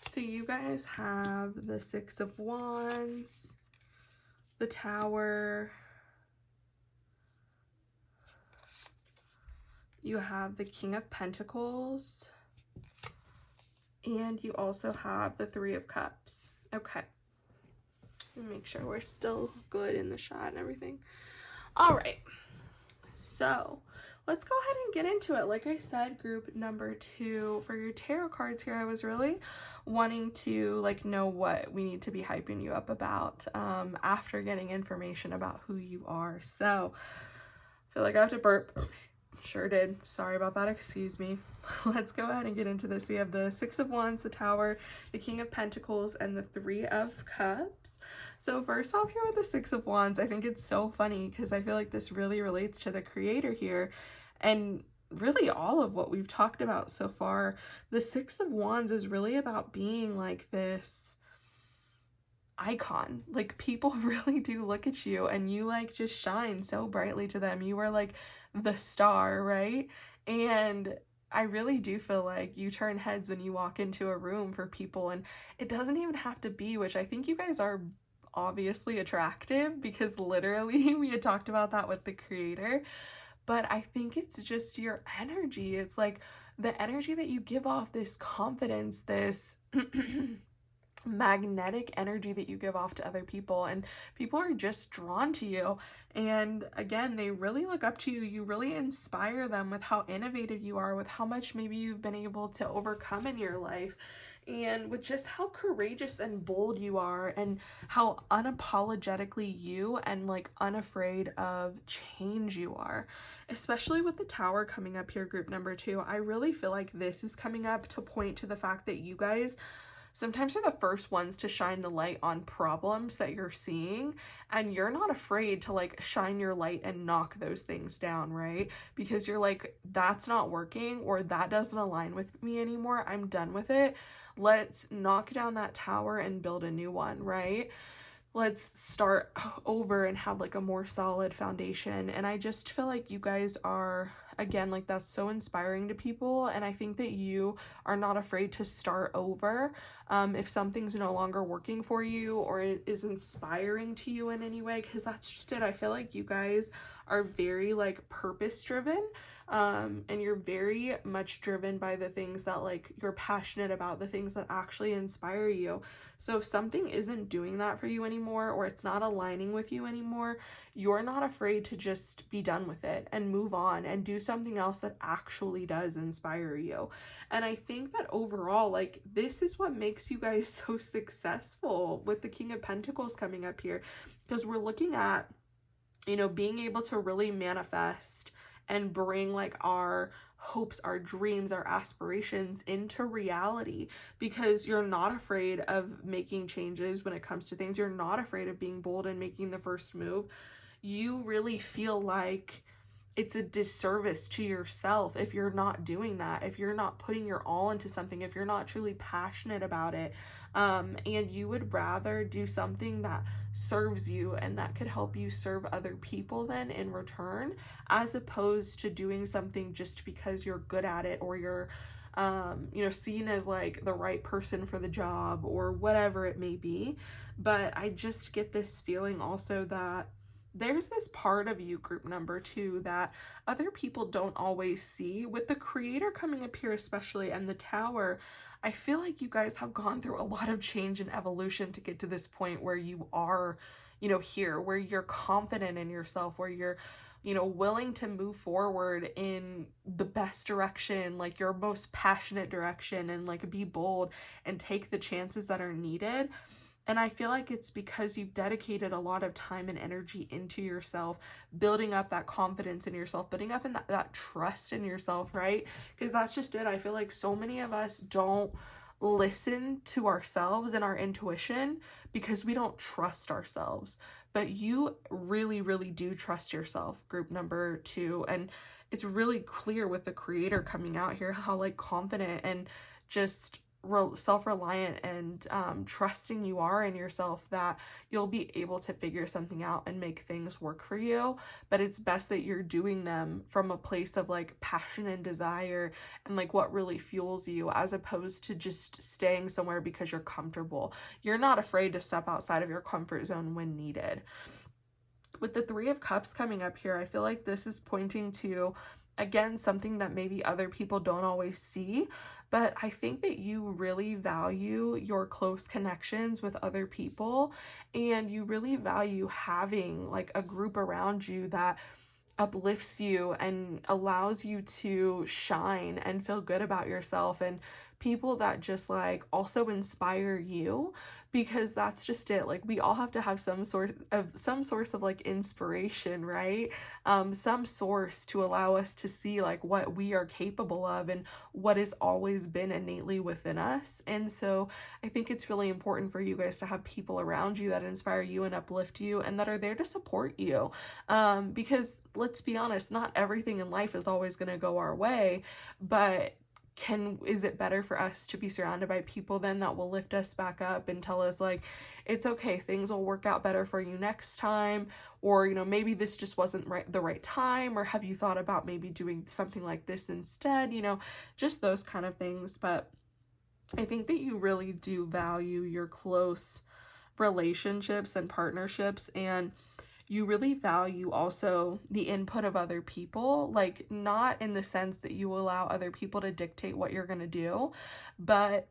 So you guys have the 6 of Wands, the Tower, you have the King of Pentacles, and you also have the 3 of Cups. Okay. Make sure we're still good in the shot and everything. All right, so let's go ahead and get into it. Like I said, group number 2, for your tarot cards here, I was really wanting to like know what we need to be hyping you up about after getting information about who you are. So I feel like I have to burp. Sure did. Sorry about that. Excuse me. Let's go ahead and get into this. We have the 6 of Wands, the Tower, the King of Pentacles, and the 3 of Cups. So first off here with the 6 of Wands, I think it's so funny because I feel like this really relates to the creator here and really all of what we've talked about so far. The 6 of Wands is really about being like this icon. Like, people really do look at you and you like just shine so brightly to them. You are like the star, right? And I really do feel like you turn heads when you walk into a room for people, and it doesn't even have to be, which I think you guys are obviously attractive because literally we had talked about that with the creator, but I think it's just your energy. It's like the energy that you give off, this confidence, this magnetic energy that you give off to other people, and people are just drawn to you. And again, they really look up to you. You really inspire them with how innovative you are, with how much maybe you've been able to overcome in your life, and with just how courageous and bold you are, and how unapologetically you and like unafraid of change you are. Especially with the Tower coming up here, group number 2, I really feel like this is coming up to point to the fact that you guys sometimes are the first ones to shine the light on problems that you're seeing, and you're not afraid to like shine your light and knock those things down, right? Because you're like, that's not working, or that doesn't align with me anymore. I'm done with it. Let's knock down that tower and build a new one, right? Let's start over and have like a more solid foundation. And I just feel like you guys are, again, like that's so inspiring to people. And I think that you are not afraid to start over if something's no longer working for you or it is inspiring to you in any way, because that's just it. I feel like you guys are very like purpose driven, and you're very much driven by the things that like you're passionate about, the things that actually inspire you. So if something isn't doing that for you anymore, or it's not aligning with you anymore, you're not afraid to just be done with it and move on and do something else that actually does inspire you. And I think that overall, like, this is what makes you guys so successful with the King of Pentacles coming up here, because we're looking at, you know, being able to really manifest and bring like our hopes, our dreams, our aspirations into reality, because you're not afraid of making changes when it comes to things. You're not afraid of being bold and making the first move. You really feel like it's a disservice to yourself if you're not doing that, if you're not putting your all into something, if you're not truly passionate about it, and you would rather do something that serves you and that could help you serve other people then in return, as opposed to doing something just because you're good at it, or you're you know, seen as like the right person for the job, or whatever it may be. But I just get this feeling also that there's this part of you, group number 2, that other people don't always see. With the Creator coming up here especially, and the Tower, I feel like you guys have gone through a lot of change and evolution to get to this point where you are, you know, here, where you're confident in yourself, where you're, you know, willing to move forward in the best direction, like your most passionate direction, and like be bold and take the chances that are needed. And I feel like it's because you've dedicated a lot of time and energy into yourself, building up that confidence in yourself, building up in that trust in yourself, right? Because that's just it. I feel like so many of us don't listen to ourselves and our intuition because we don't trust ourselves. But you really, really do trust yourself, group number 2. And it's really clear with the Creator coming out here how like confident and just self-reliant and trusting you are in yourself, that you'll be able to figure something out and make things work for you. But it's best that you're doing them from a place of like passion and desire and like what really fuels you, as opposed to just staying somewhere because you're comfortable. You're not afraid to step outside of your comfort zone when needed. With the 3 of Cups coming up here, I feel like this is pointing to, again, something that maybe other people don't always see, but I think that you really value your close connections with other people, and you really value having like a group around you that uplifts you and allows you to shine and feel good about yourself, and people that just like also inspire you, because that's just it. Like, we all have to have some source of like inspiration, right? Some source to allow us to see like what we are capable of and what has always been innately within us. And so I think it's really important for you guys to have people around you that inspire you and uplift you and that are there to support you, because let's be honest, not everything in life is always going to go our way, but is it better for us to be surrounded by people then that will lift us back up and tell us like, it's okay, things will work out better for you next time, or, you know, maybe this just wasn't the right time, or have you thought about maybe doing something like this instead, you know, just those kind of things. But I think that you really do value your close relationships and partnerships, and you really value also the input of other people, like not in the sense that you allow other people to dictate what you're going to do, but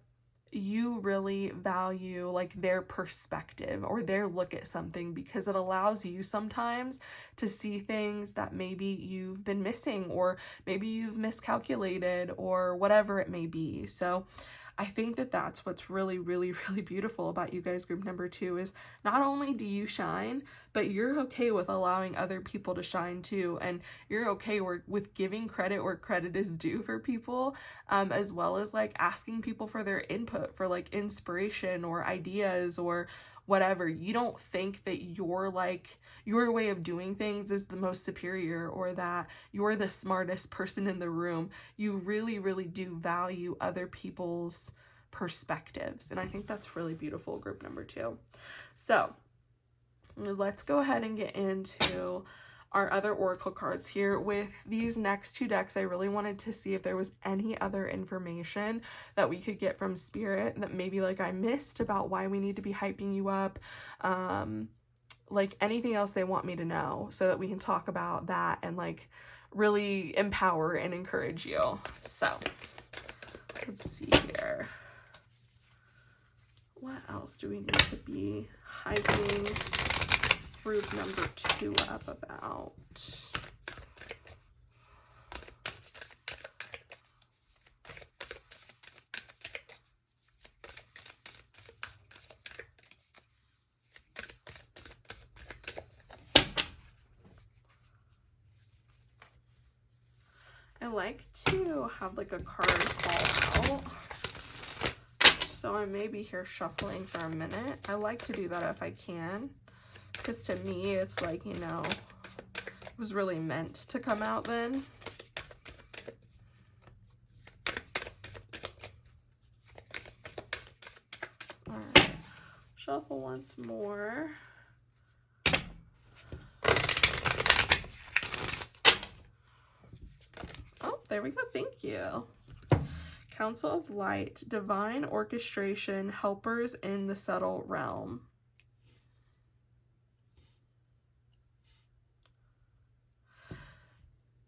you really value like their perspective or their look at something, because it allows you sometimes to see things that maybe you've been missing, or maybe you've miscalculated, or whatever it may be. So I think that that's what's really, really, really beautiful about you guys, group number 2, is not only do you shine, but you're okay with allowing other people to shine too. And you're okay with giving credit where credit is due for people, as well as like asking people for their input, for like inspiration or ideas or whatever. You don't think that you're like, your way of doing things is the most superior, or that you're the smartest person in the room. You really, really do value other people's perspectives. And I think that's really beautiful, group number 2. So let's go ahead and get into our other oracle cards here. With these next 2 decks, I really wanted to see if there was any other information that we could get from Spirit that maybe like I missed about why we need to be hyping you up, like anything else they want me to know, so that we can talk about that and like really empower and encourage you. So let's see here. What else do we need to be hyping group number 2 up about? I like to have like a card call out, so I may be here shuffling for a minute. I like to do that if I can, because to me it's like, you know, it was really meant to come out then. All right, shuffle once more. There we go. Thank you. Council of Light, divine orchestration, helpers in the subtle realm.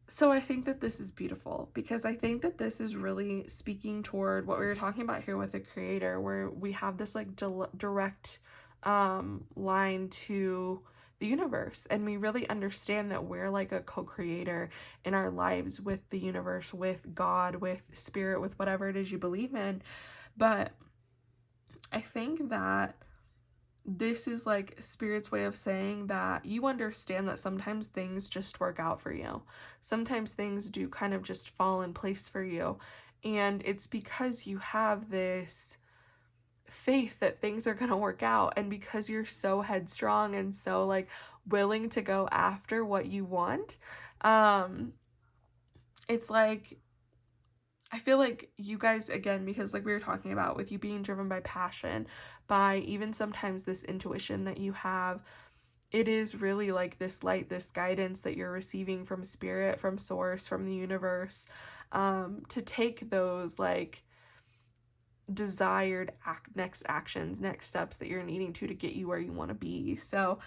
So I think that this is beautiful, because I think that this is really speaking toward what we were talking about here with the Creator, where we have this like direct line to the universe, and we really understand that we're like a co-creator in our lives with the universe, with God, with Spirit, with whatever it is you believe in. But I think that this is like Spirit's way of saying that you understand that sometimes things just work out for you. Sometimes things do kind of just fall in place for you, and it's because you have this faith that things are gonna work out, and because you're so headstrong and so like willing to go after what you want. It's like, I feel like you guys, again, because like we were talking about with you being driven by passion, by even sometimes this intuition that you have, it is really like this light, this guidance that you're receiving from Spirit, from Source, from the universe, to take those like desired next actions, next steps that you're needing to get you where you want to be. So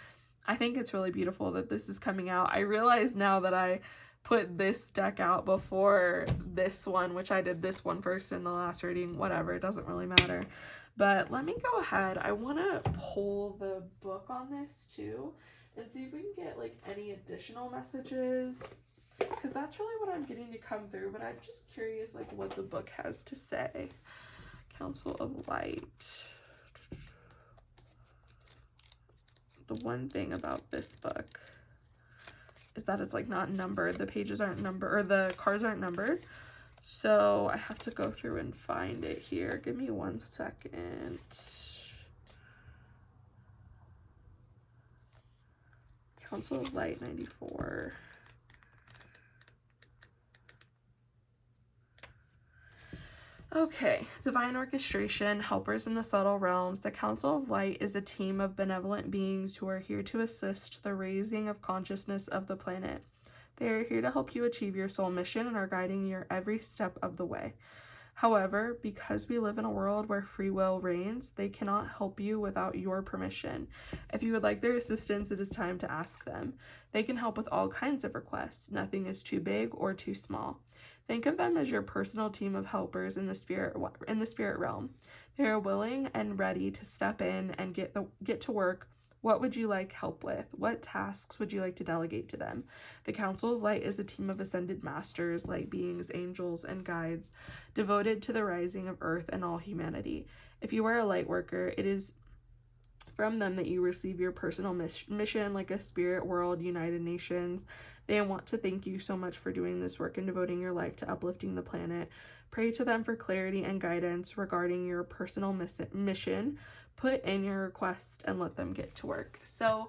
I think it's really beautiful that this is coming out. I realize now that I put this deck out before this one, which I did this one first in the last reading, whatever, it doesn't really matter. But let me go ahead. I want to pull the book on this too and see if we can get like any additional messages, because that's really what I'm getting to come through. But I'm just curious like what the book has to say. Council of Light. The one thing about this book is that it's like not numbered. The pages aren't numbered, or the cards aren't numbered. So I have to go through and find it here. Give me 1 second. Council of Light 94. Okay, divine orchestration, helpers in the subtle realms. The Council of Light is a team of benevolent beings who are here to assist the raising of consciousness of the planet. They are here to help you achieve your soul mission and are guiding your every step of the way. However, because we live in a world where free will reigns, they cannot help you without your permission. If you would like their assistance, it is time to ask them. They can help with all kinds of requests. Nothing is too big or too small. Think of them as your personal team of helpers in the spirit realm. They are willing and ready to step in and get to work. What would you like help with? What tasks would you like to delegate to them? The Council of Light is a team of ascended masters, light beings, angels, and guides, devoted to the rising of Earth and all humanity. If you are a light worker, it is from them that you receive your personal mission, like a spirit world, United Nations. They want to thank you so much for doing this work and devoting your life to uplifting the planet. Pray to them for clarity and guidance regarding your personal mission. Put in your request and let them get to work. So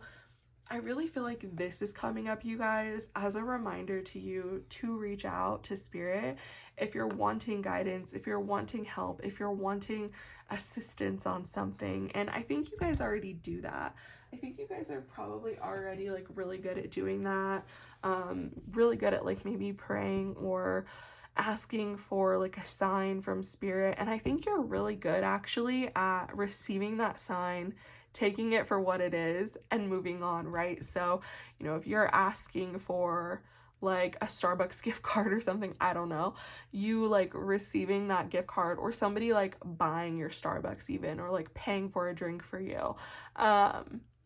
I really feel like this is coming up, you guys, as a reminder to you to reach out to Spirit if you're wanting guidance, if you're wanting help, if you're wanting assistance on something. And I think you guys already do that. I think you guys are probably already like really good at doing that, really good at like maybe praying or asking for like a sign from Spirit. And I think you're really good actually at receiving that sign, taking it for what it is, and moving on, right? So, you know, if you're asking for like a Starbucks gift card or something, I don't know, you like receiving that gift card, or somebody like buying your Starbucks even, or like paying for a drink for you,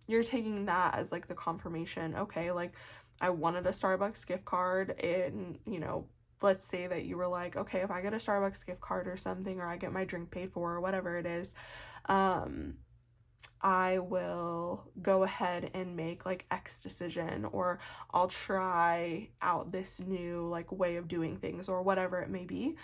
you're taking that as like the confirmation. Okay, like I wanted a Starbucks gift card, and you know, let's say that you were like, okay, if I get a Starbucks gift card or something, or I get my drink paid for, or whatever it is, I will go ahead and make like X decision, or I'll try out this new like way of doing things, or whatever it may be.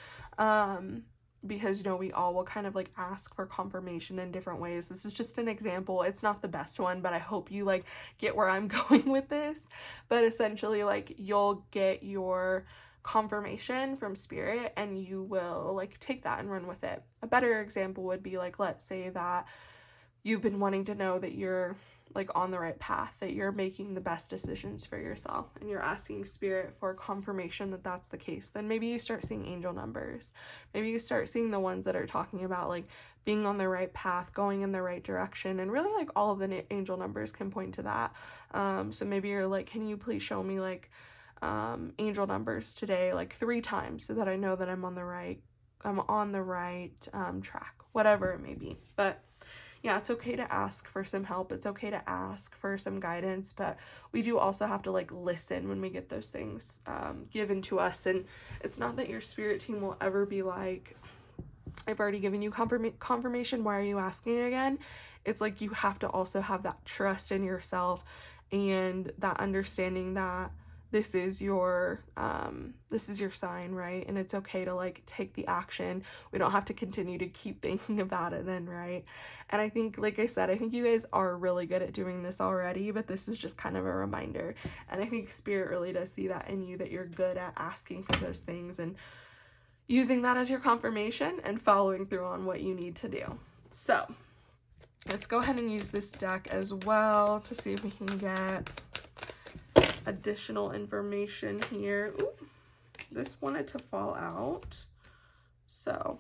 Because, you know, we all will kind of like ask for confirmation in different ways. This is just an example. It's not the best one, but I hope you like get where I'm going with this. But essentially, like, you'll get your confirmation from Spirit and you will like take that and run with it. A better example would be like, let's say that you've been wanting to know that you're like on the right path, that you're making the best decisions for yourself, and you're asking Spirit for confirmation that that's the case. Then maybe you start seeing angel numbers. Maybe you start seeing the ones that are talking about like being on the right path, going in the right direction, and really like all of the angel numbers can point to that. So maybe you're like, can you please show me like angel numbers today like 3 times so that I know that I'm on the right track, whatever it may be. But yeah, it's okay to ask for some help. It's okay to ask for some guidance, but we do also have to like listen when we get those things given to us. And it's not that your spirit team will ever be like, I've already given you confirmation, why are you asking again? It's like you have to also have that trust in yourself and that understanding that this is your sign, right? And it's okay to like take the action. We don't have to continue to keep thinking about it then, right? And I think, like I said, I think you guys are really good at doing this already, but this is just kind of a reminder. And I think Spirit really does see that in you, that you're good at asking for those things and using that as your confirmation and following through on what you need to do. So let's go ahead and use this deck as well to see if we can get additional information here. Ooh, this wanted to fall out. So,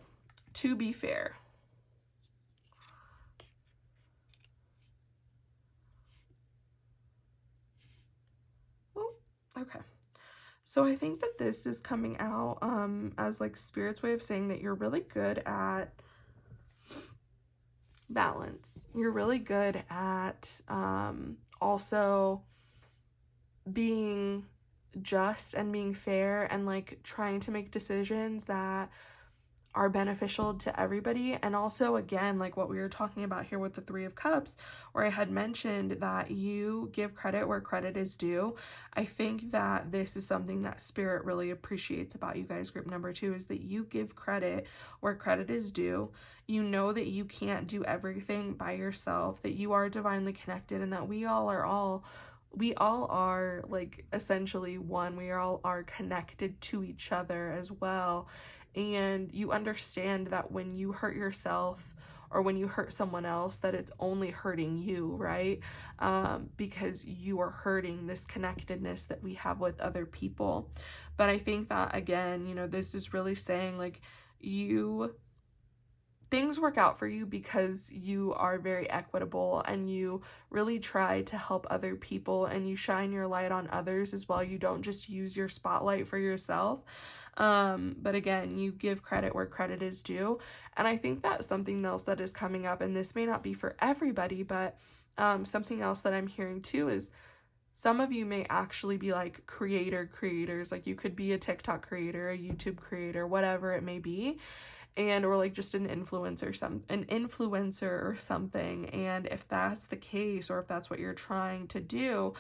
to be fair. Ooh, okay. So I think that this is coming out as like Spirit's way of saying that you're really good at balance. You're really good at also being just and being fair and like trying to make decisions that are beneficial to everybody. And also, again, like what we were talking about here with the 3 of Cups, where I had mentioned that you give credit where credit is due. I think that this is something that Spirit really appreciates about you guys, group number 2, is that you give credit where credit is due. You know that you can't do everything by yourself, that you are divinely connected, and that we all are like essentially one. We all are connected to each other as well. And you understand that when you hurt yourself or when you hurt someone else, that it's only hurting you, right? Because you are hurting this connectedness that we have with other people. But I think that, again, you know, this is really saying like things work out for you because you are very equitable and you really try to help other people and you shine your light on others as well. You don't just use your spotlight for yourself. But again, you give credit where credit is due. And I think that's something else that is coming up, and this may not be for everybody, but something else that I'm hearing too is some of you may actually be like creators. Like you could be a TikTok creator, a YouTube creator, whatever it may be, and or like just an influencer or something. And if that's the case, or if that's what you're trying to do,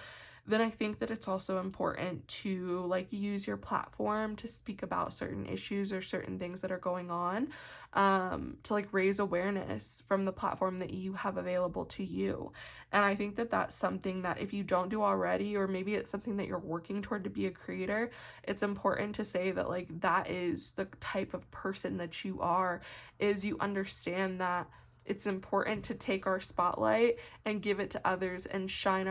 then I think that it's also important to like use your platform to speak about certain issues or certain things that are going on, to like raise awareness from the platform that you have available to you. And I think that that's something that if you don't do already, or maybe it's something that you're working toward to be a creator, it's important to say that like that is the type of person that you are, is you understand that it's important to take our spotlight and give it to others and shine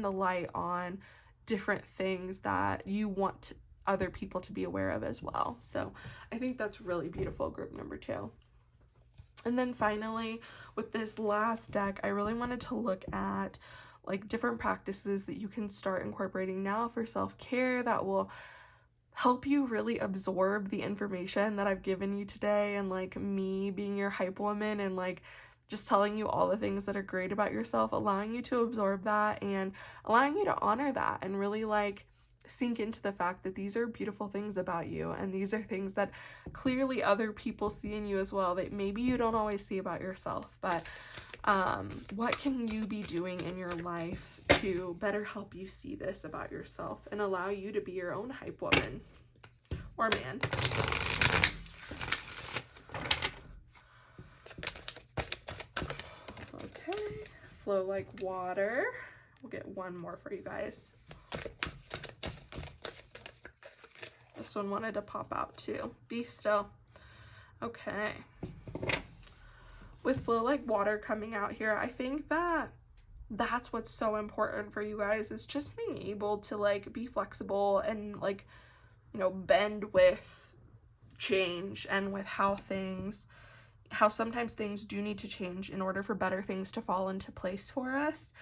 the light on different things that you want other people to be aware of as well. So I think that's really beautiful, group number 2. And then finally, with this last deck, I really wanted to look at like different practices that you can start incorporating now for self-care that will help you really absorb the information that I've given you today, and like me being your hype woman and like just telling you all the things that are great about yourself, allowing you to absorb that and allowing you to honor that and really like sink into the fact that these are beautiful things about you, and these are things that clearly other people see in you as well that maybe you don't always see about yourself. But what can you be doing in your life to better help you see this about yourself and allow you to be your own hype woman or man? Okay, flow like water. We'll get one more for you guys. This one wanted to pop out too. Be still. Okay. With flow like water coming out here, I think that that's what's so important for you guys, is just being able to like be flexible and like, you know, bend with change and with how sometimes things do need to change in order for better things to fall into place for us.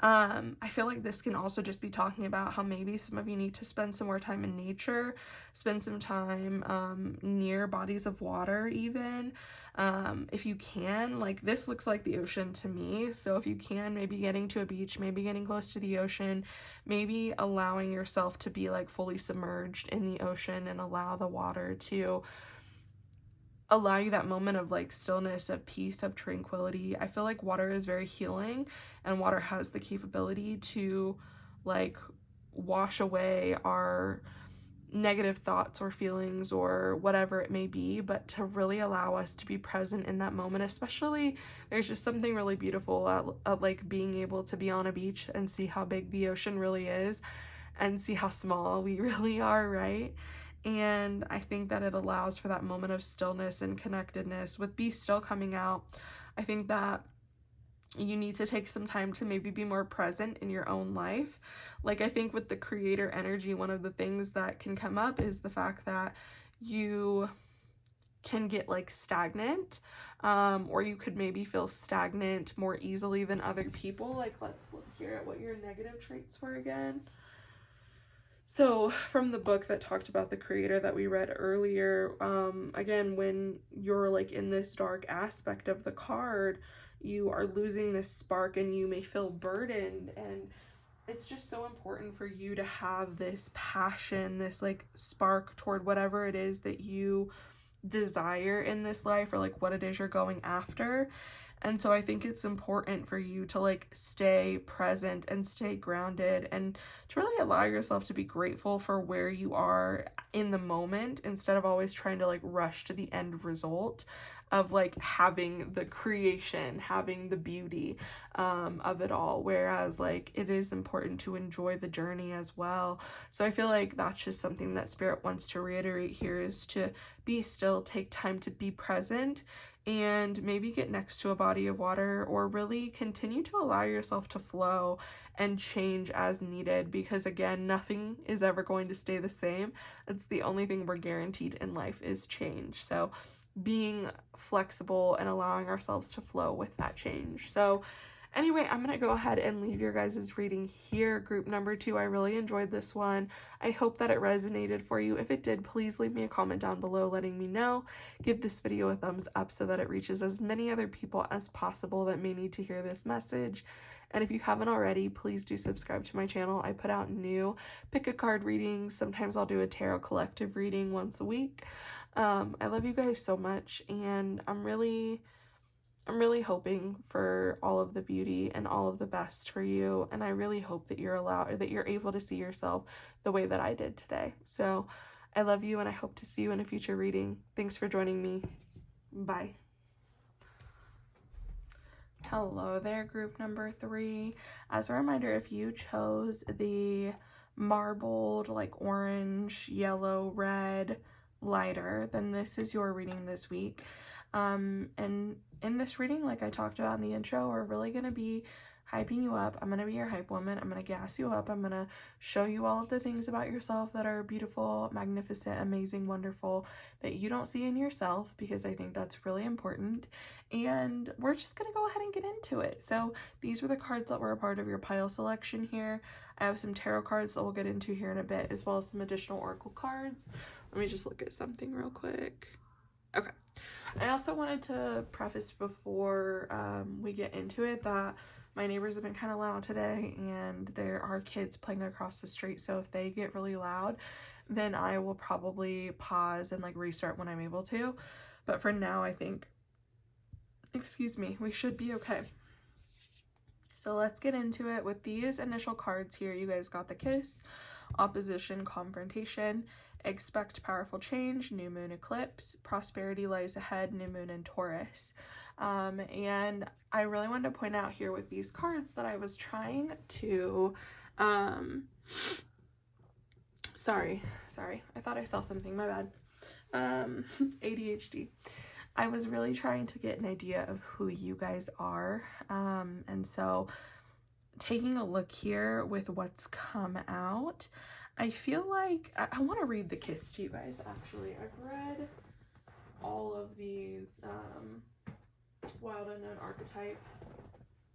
I feel like this can also just be talking about how maybe some of you need to spend some more time in nature, spend some time near bodies of water even. If you can, like this looks like the ocean to me, so if you can, maybe getting to a beach, maybe getting close to the ocean, maybe allowing yourself to be like fully submerged in the ocean and allow the water to allow you that moment of like stillness, of peace, of tranquility. I feel like water is very healing, and water has the capability to like wash away our negative thoughts or feelings or whatever it may be, but to really allow us to be present in that moment. Especially there's just something really beautiful at like being able to be on a beach and see how big the ocean really is and see how small we really are, right? And I think that it allows for that moment of stillness and connectedness. With Be Still coming out, I think that you need to take some time to maybe be more present in your own life. Like I think with the creator energy, one of the things that can come up is the fact that you can get like stagnant, or you could maybe feel stagnant more easily than other people. Like let's look here at what your negative traits were again. So from the book that talked about the creator that we read earlier, again, when you're like in this dark aspect of the card, you are losing this spark and you may feel burdened, and it's just so important for you to have this passion, this like spark toward whatever it is that you desire in this life, or like what it is you're going after. And so I think it's important for you to like stay present and stay grounded and to really allow yourself to be grateful for where you are in the moment, instead of always trying to like rush to the end result of like having the creation, having the beauty of it all. Whereas like it is important to enjoy the journey as well. So I feel like that's just something that Spirit wants to reiterate here, is to be still, take time to be present, and maybe get next to a body of water, or really continue to allow yourself to flow and change as needed, because again, nothing is ever going to stay the same. It's the only thing we're guaranteed in life is change. So being flexible and allowing ourselves to flow with that change. So anyway, I'm gonna go ahead and leave your guys' reading here, group number 2. I really enjoyed this one. I hope that it resonated for you. If it did, please leave me a comment down below letting me know. Give this video a thumbs up so that it reaches as many other people as possible that may need to hear this message. And if you haven't already, please do subscribe to my channel. I put out new pick a card readings. Sometimes I'll do a tarot collective reading once a week. I love you guys so much, and I'm really hoping for all of the beauty and all of the best for you, and I really hope that you're able to see yourself the way that I did today. So I love you, and I hope to see you in a future reading. Thanks for joining me. Bye. Hello there, group number 3. As a reminder, if you chose the marbled, like orange, yellow, red, lighter, then this is your reading this week. And in this reading, like I talked about in the intro, we're really going to be hyping you up. I'm going to be your hype woman. I'm going to gas you up. I'm going to show you all of the things about yourself that are beautiful, magnificent, amazing, wonderful, that you don't see in yourself, because I think that's really important. And we're just going to go ahead and get into it. So these were the cards that were a part of your pile selection here. I have some tarot cards that we'll get into here in a bit, as well as some additional oracle cards. Let me just look at something real quick. Okay. I also wanted to preface before we get into it that my neighbors have been kind of loud today, and there are kids playing across the street, so if they get really loud, then I will probably pause and like restart when I'm able to. But for now, I think, excuse me, we should be okay. So let's get into it. With these initial cards here, you guys got the Kiss, Opposition, Confrontation, Expect Powerful Change, New Moon, Eclipse, Prosperity Lies Ahead, New Moon, and Taurus. And I really wanted to point out here with these cards that I was trying to, sorry, I thought I saw something, my bad, ADHD. I was really trying to get an idea of who you guys are, and so taking a look here with what's come out, I feel like I want to read the Kiss to you guys. Actually, I've read all of these Wild Unknown Archetype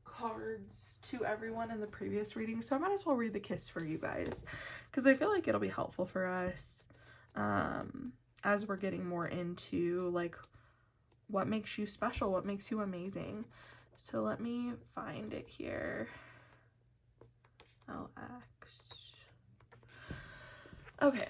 cards to everyone in the previous reading, so I might as well read the Kiss for you guys, because I feel like it'll be helpful for us as we're getting more into like what makes you special, what makes you amazing. So let me find it here. LX. Okay.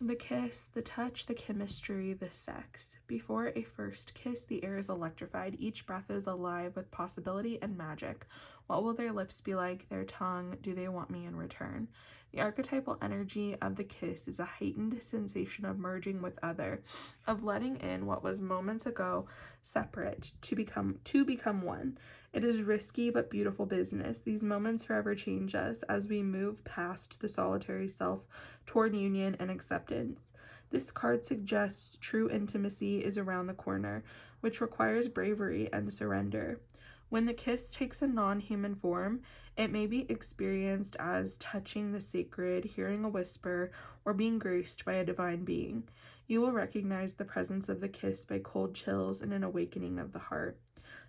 The kiss, the touch, the chemistry, the sex. Before a first kiss, the air is electrified. Each breath is alive with possibility and magic. What will their lips be like? Their tongue? Do they want me in return? The archetypal energy of the kiss is a heightened sensation of merging with other, of letting in what was moments ago separate to become one. It is risky but beautiful business. These moments forever change us as we move past the solitary self toward union and acceptance. This card suggests true intimacy is around the corner, which requires bravery and surrender. When the kiss takes a non-human form, it may be experienced as touching the sacred, hearing a whisper, or being graced by a divine being. You will recognize the presence of the kiss by cold chills and an awakening of the heart.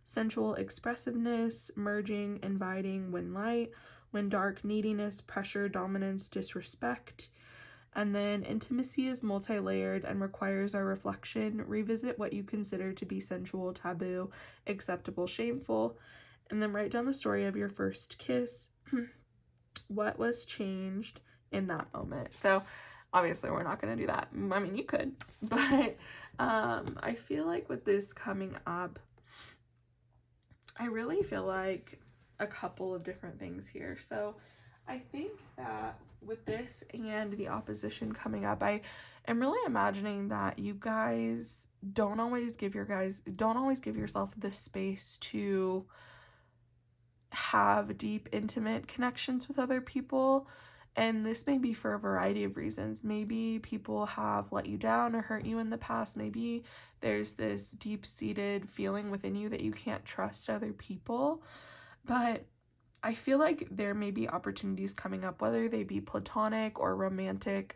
Sensual expressiveness, merging, inviting, when light, when dark, neediness, pressure, dominance, disrespect. And then intimacy is multi-layered and requires our reflection. Revisit what you consider to be sensual, taboo, acceptable, shameful, and then write down the story of your first kiss. What was changed in that moment? So obviously we're not going to do that. I mean, you could, but I feel like with this coming up, I really feel like a couple of different things here. So I think that with this and the opposition coming up, I am really imagining that you guys don't always give yourself the space to have deep, intimate connections with other people. And this may be for a variety of reasons. Maybe people have let you down or hurt you in the past. Maybe there's this deep-seated feeling within you that you can't trust other people. But I feel like there may be opportunities coming up, whether they be platonic or romantic,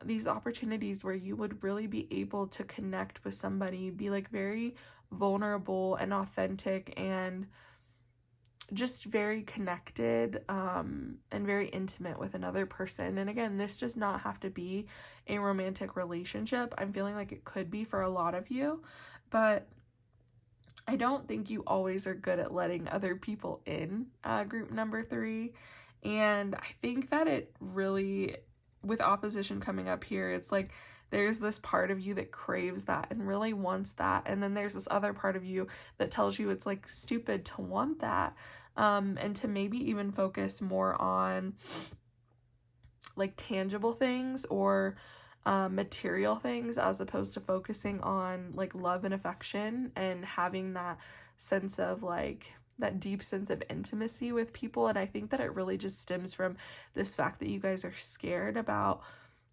these opportunities where you would really be able to connect with somebody, be like very vulnerable and authentic and just very connected, and very intimate with another person. And again, this does not have to be a romantic relationship. I'm feeling like it could be for a lot of you, but I don't think you always are good at letting other people in, group number 3. And I think that it really, with opposition coming up here, it's like there's this part of you that craves that and really wants that. And then there's this other part of you that tells you it's like stupid to want that. And to maybe even focus more on like tangible things or material things as opposed to focusing on like love and affection and having that sense of like that deep sense of intimacy with people. And I think that it really just stems from this fact that you guys are scared about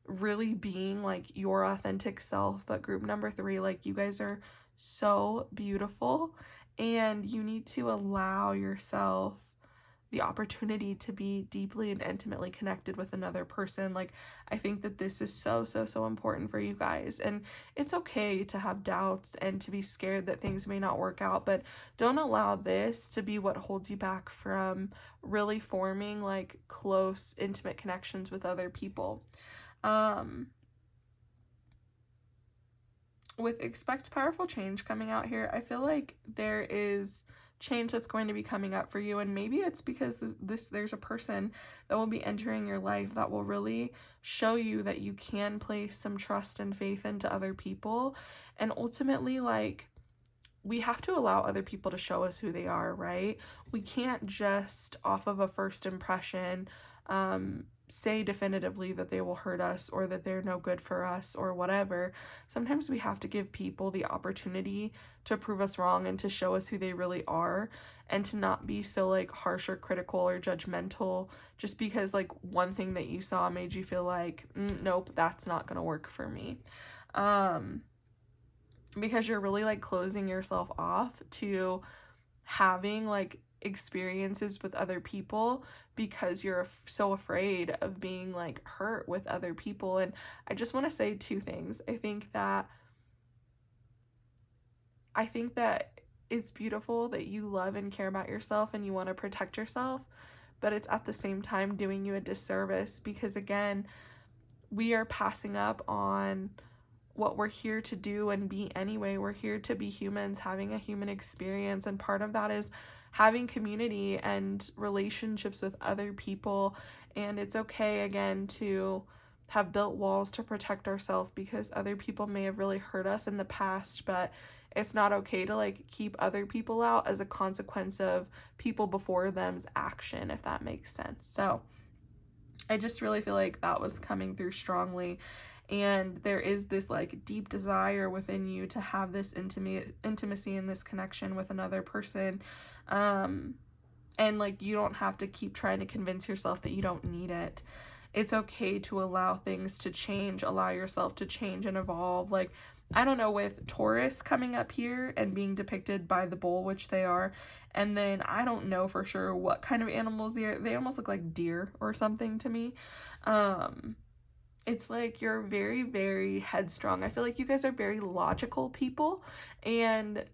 really being like your authentic self. But group number 3, like you guys are so beautiful and you need to allow yourself the opportunity to be deeply and intimately connected with another person. Like, I think that this is so important for you guys. And it's okay to have doubts and to be scared that things may not work out, but don't allow this to be what holds you back from really forming like close, intimate connections with other people. With expect powerful change coming out here, I feel like there is change that's going to be coming up for you, and maybe it's because there's a person that will be entering your life that will really show you that you can place some trust and faith into other people. And ultimately, like, we have to allow other people to show us who they are, right? We can't just off of a first impression say definitively that they will hurt us or that they're no good for us or whatever. Sometimes we have to give people the opportunity to prove us wrong and to show us who they really are, and to not be so like harsh or critical or judgmental just because like one thing that you saw made you feel like nope, that's not gonna work for me, because you're really like closing yourself off to having like experiences with other people because you're so afraid of being like hurt with other people. And I just want to say 2 things. I think that it's beautiful that you love and care about yourself and you want to protect yourself, but it's at the same time doing you a disservice because again, we are passing up on what we're here to do and be anyway. We're here to be humans, having a human experience, and part of that is having community and relationships with other people. And it's okay, again, to have built walls to protect ourselves because other people may have really hurt us in the past, but it's not okay to like keep other people out as a consequence of people before them's action, if that makes sense. So I just really feel like that was coming through strongly. And there is this like deep desire within you to have this intimacy and this connection with another person. And like you don't have to keep trying to convince yourself that you don't need it. It's okay to allow things to change, allow yourself to change and evolve. Like, I don't know, with Taurus coming up here and being depicted by the bull, which they are, and then I don't know for sure what kind of animals they are. They almost look like deer or something to me. It's like you're very, very headstrong. I feel like you guys are very logical people, and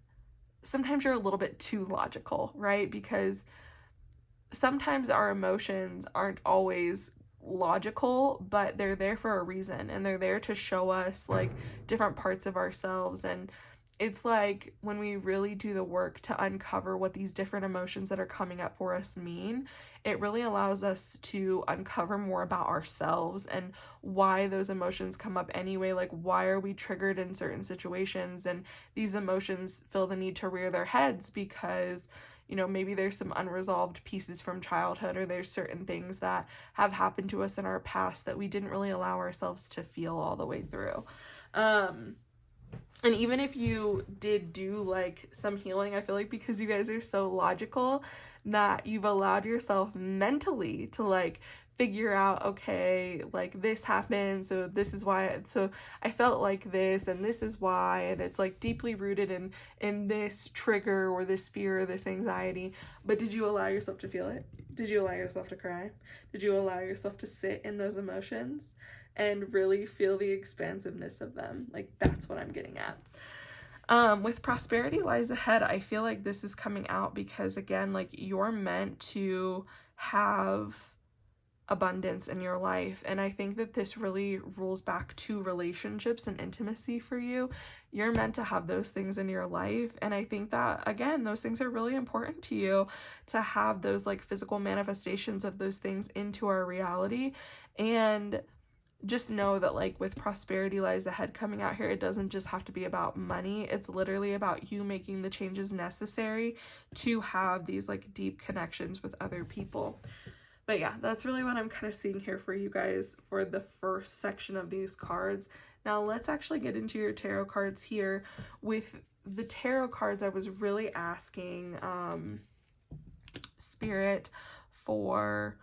sometimes you're a little bit too logical, right? Because sometimes our emotions aren't always logical, but they're there for a reason, and they're there to show us like different parts of ourselves. And it's like when we really do the work to uncover what these different emotions that are coming up for us mean, it really allows us to uncover more about ourselves and why those emotions come up anyway. Like, why are we triggered in certain situations? And these emotions feel the need to rear their heads because, you know, maybe there's some unresolved pieces from childhood, or there's certain things that have happened to us in our past that we didn't really allow ourselves to feel all the way through. And even if you did do like some healing, I feel like because you guys are so logical that you've allowed yourself mentally to like figure out, okay, like this happened, so this is why, so I felt like this and this is why, and it's like deeply rooted in this trigger or this fear or this anxiety. But did you allow yourself to feel it? Did you allow yourself to cry? Did you allow yourself to sit in those emotions? and really feel the expansiveness of them. Like, that's what I'm getting at. With prosperity lies ahead, I feel like this is coming out because, again, like, you're meant to have abundance in your life, and I think that this really rolls back to relationships and intimacy for you. You're meant to have those things in your life, and I think that, again, those things are really important to you, to have those like physical manifestations of those things into our reality. And just know that, like, with prosperity lies ahead coming out here, it doesn't just have to be about money. It's literally about you making the changes necessary to have these like deep connections with other people. But yeah, that's really what I'm kind of seeing here for you guys for the first section of these cards. Now let's actually get into your tarot cards here. With the tarot cards, I was really asking Spirit for,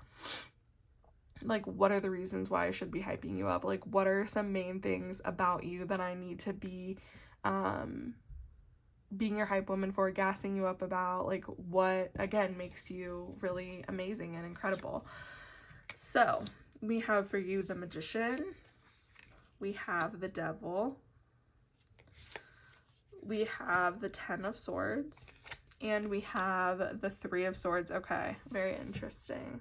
like, what are the reasons why I should be hyping you up? Like, what are some main things about you that I need to be being your hype woman for, gassing you up about? Like, what, again, makes you really amazing and incredible? So we have for you the Magician, we have the Devil, we have the Ten of Swords, and we have the Three of Swords. Okay, very interesting.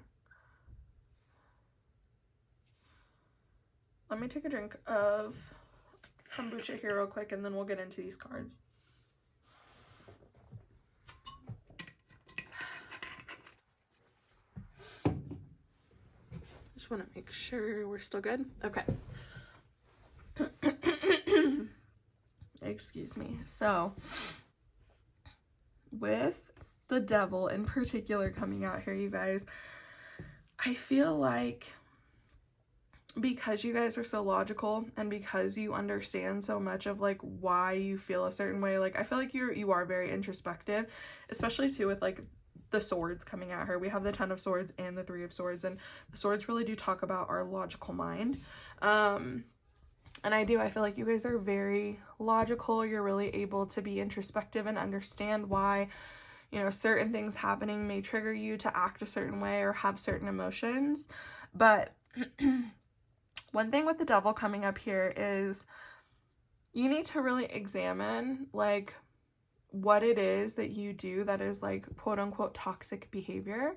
Let me take a drink of kombucha here real quick, and then we'll get into these cards. Just want to make sure we're still good. Okay. Excuse me. So, with the Devil in particular coming out here, you guys, I feel like because you guys are so logical and because you understand so much of like why you feel a certain way, like I feel like you are very introspective, especially too with like the swords coming at her. We have the Ten of Swords and the Three of Swords, and the swords really do talk about our logical mind. And I feel like you guys are very logical. You're really able to be introspective and understand why, you know, certain things happening may trigger you to act a certain way or have certain emotions. But one thing with the Devil coming up here is you need to really examine like what it is that you do that is like quote unquote toxic behavior.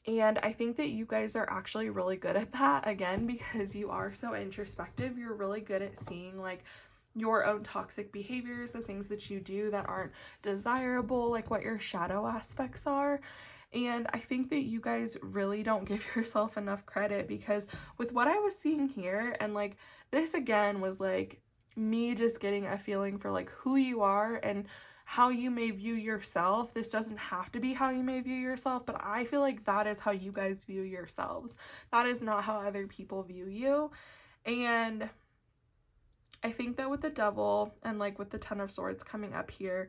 And I think that you guys are actually really good at that, again, because you are so introspective. You're really good at seeing like your own toxic behaviors, the things that you do that aren't desirable, like what your shadow aspects are. And I think that you guys really don't give yourself enough credit, because with what I was seeing here, and like this again was like me just getting a feeling for like who you are and how you may view yourself. This doesn't have to be how you may view yourself, but I feel like that is how you guys view yourselves. That is not how other people view you. And I think that with the Devil and like with the Ten of Swords coming up here,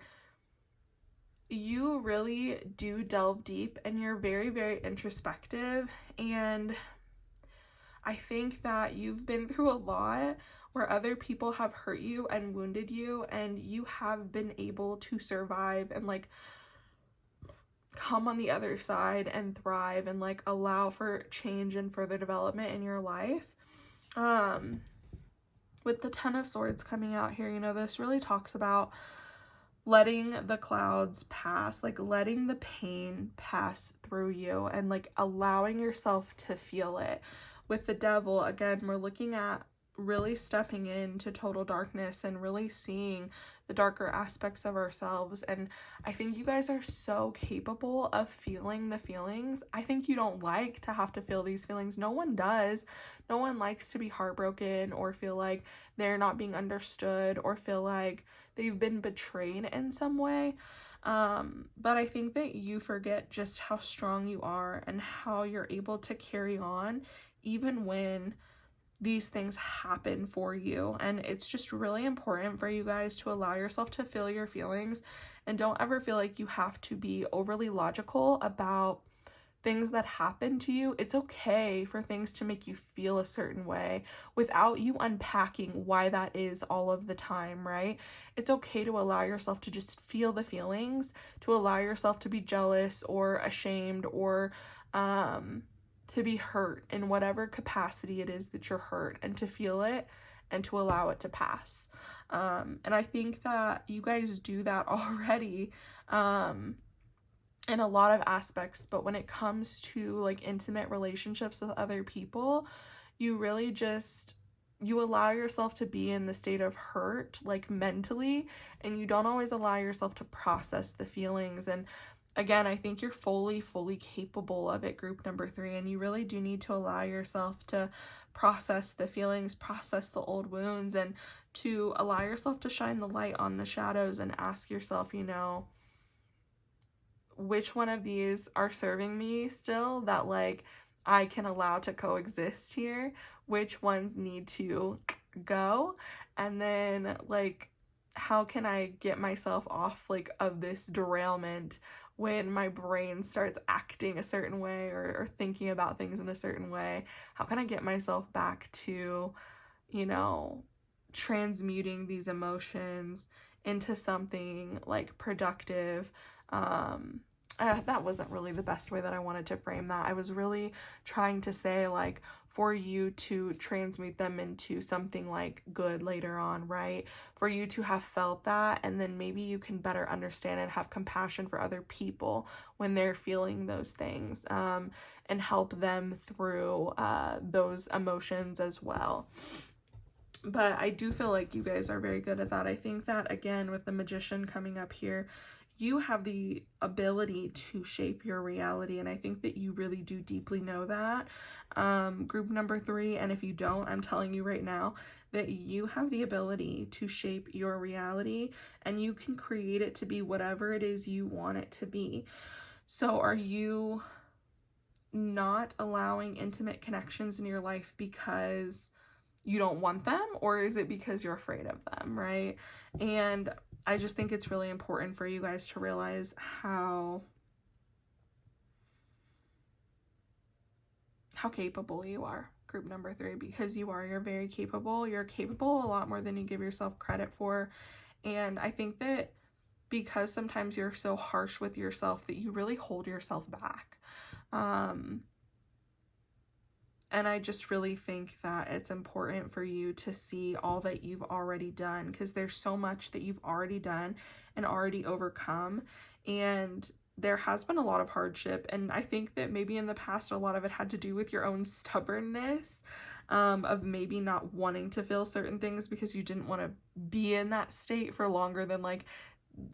you really do delve deep and you're very, very introspective. And I think that you've been through a lot where other people have hurt you and wounded you, and you have been able to survive and like come on the other side and thrive and like allow for change and further development in your life. With the Ten of Swords coming out here, you know, this really talks about letting the clouds pass, like letting the pain pass through you and like allowing yourself to feel it. With the Devil, again, we're looking at really stepping into total darkness and really seeing the darker aspects of ourselves. And I think you guys are so capable of feeling the feelings. I think you don't like to have to feel these feelings. No one does. No one likes to be heartbroken or feel like they're not being understood or feel like they've been betrayed in some way. But I think that you forget just how strong you are and how you're able to carry on even when these things happen for you. And it's just really important for you guys to allow yourself to feel your feelings, and don't ever feel like you have to be overly logical about things that happen to you. It's okay for things to make you feel a certain way without you unpacking why that is all of the time, right? It's okay to allow yourself to just feel the feelings, to allow yourself to be jealous or ashamed or to be hurt in whatever capacity it is that you're hurt, and to feel it and to allow it to pass. And I think that you guys do that already in a lot of aspects, but when it comes to like intimate relationships with other people, you really just, you allow yourself to be in the state of hurt, like mentally, and you don't always allow yourself to process the feelings. And again, I think you're fully capable of it, group number 3, and you really do need to allow yourself to process the feelings, process the old wounds, and to allow yourself to shine the light on the shadows and ask yourself, you know, which one of these are serving me still that like I can allow to coexist here, which ones need to go, and then like how can I get myself off like of this derailment when my brain starts acting a certain way or thinking about things in a certain way. How can I get myself back to, you know, transmuting these emotions into something like productive? That wasn't really the best way that I wanted to frame that. I was really trying to say like for you to transmute them into something like good later on, right? For you to have felt that, and then maybe you can better understand and have compassion for other people when they're feeling those things, and help them through those emotions as well. But I do feel like you guys are very good at that. I think that, again, with the Magician coming up here, you have the ability to shape your reality, and I think that you really do deeply know that, group number 3. And if you don't, I'm telling you right now that you have the ability to shape your reality, and you can create it to be whatever it is you want it to be. So are you not allowing intimate connections in your life because you don't want them, or is it because you're afraid of them, right? And I just think it's really important for you guys to realize how capable you are, group number 3, because you're very capable. You're capable a lot more than you give yourself credit for. And I think that because sometimes you're so harsh with yourself that you really hold yourself back. And I just really think that it's important for you to see all that you've already done, because there's so much that you've already done and already overcome. And there has been a lot of hardship. And I think that maybe in the past, a lot of it had to do with your own stubbornness, of maybe not wanting to feel certain things because you didn't want to be in that state for longer than like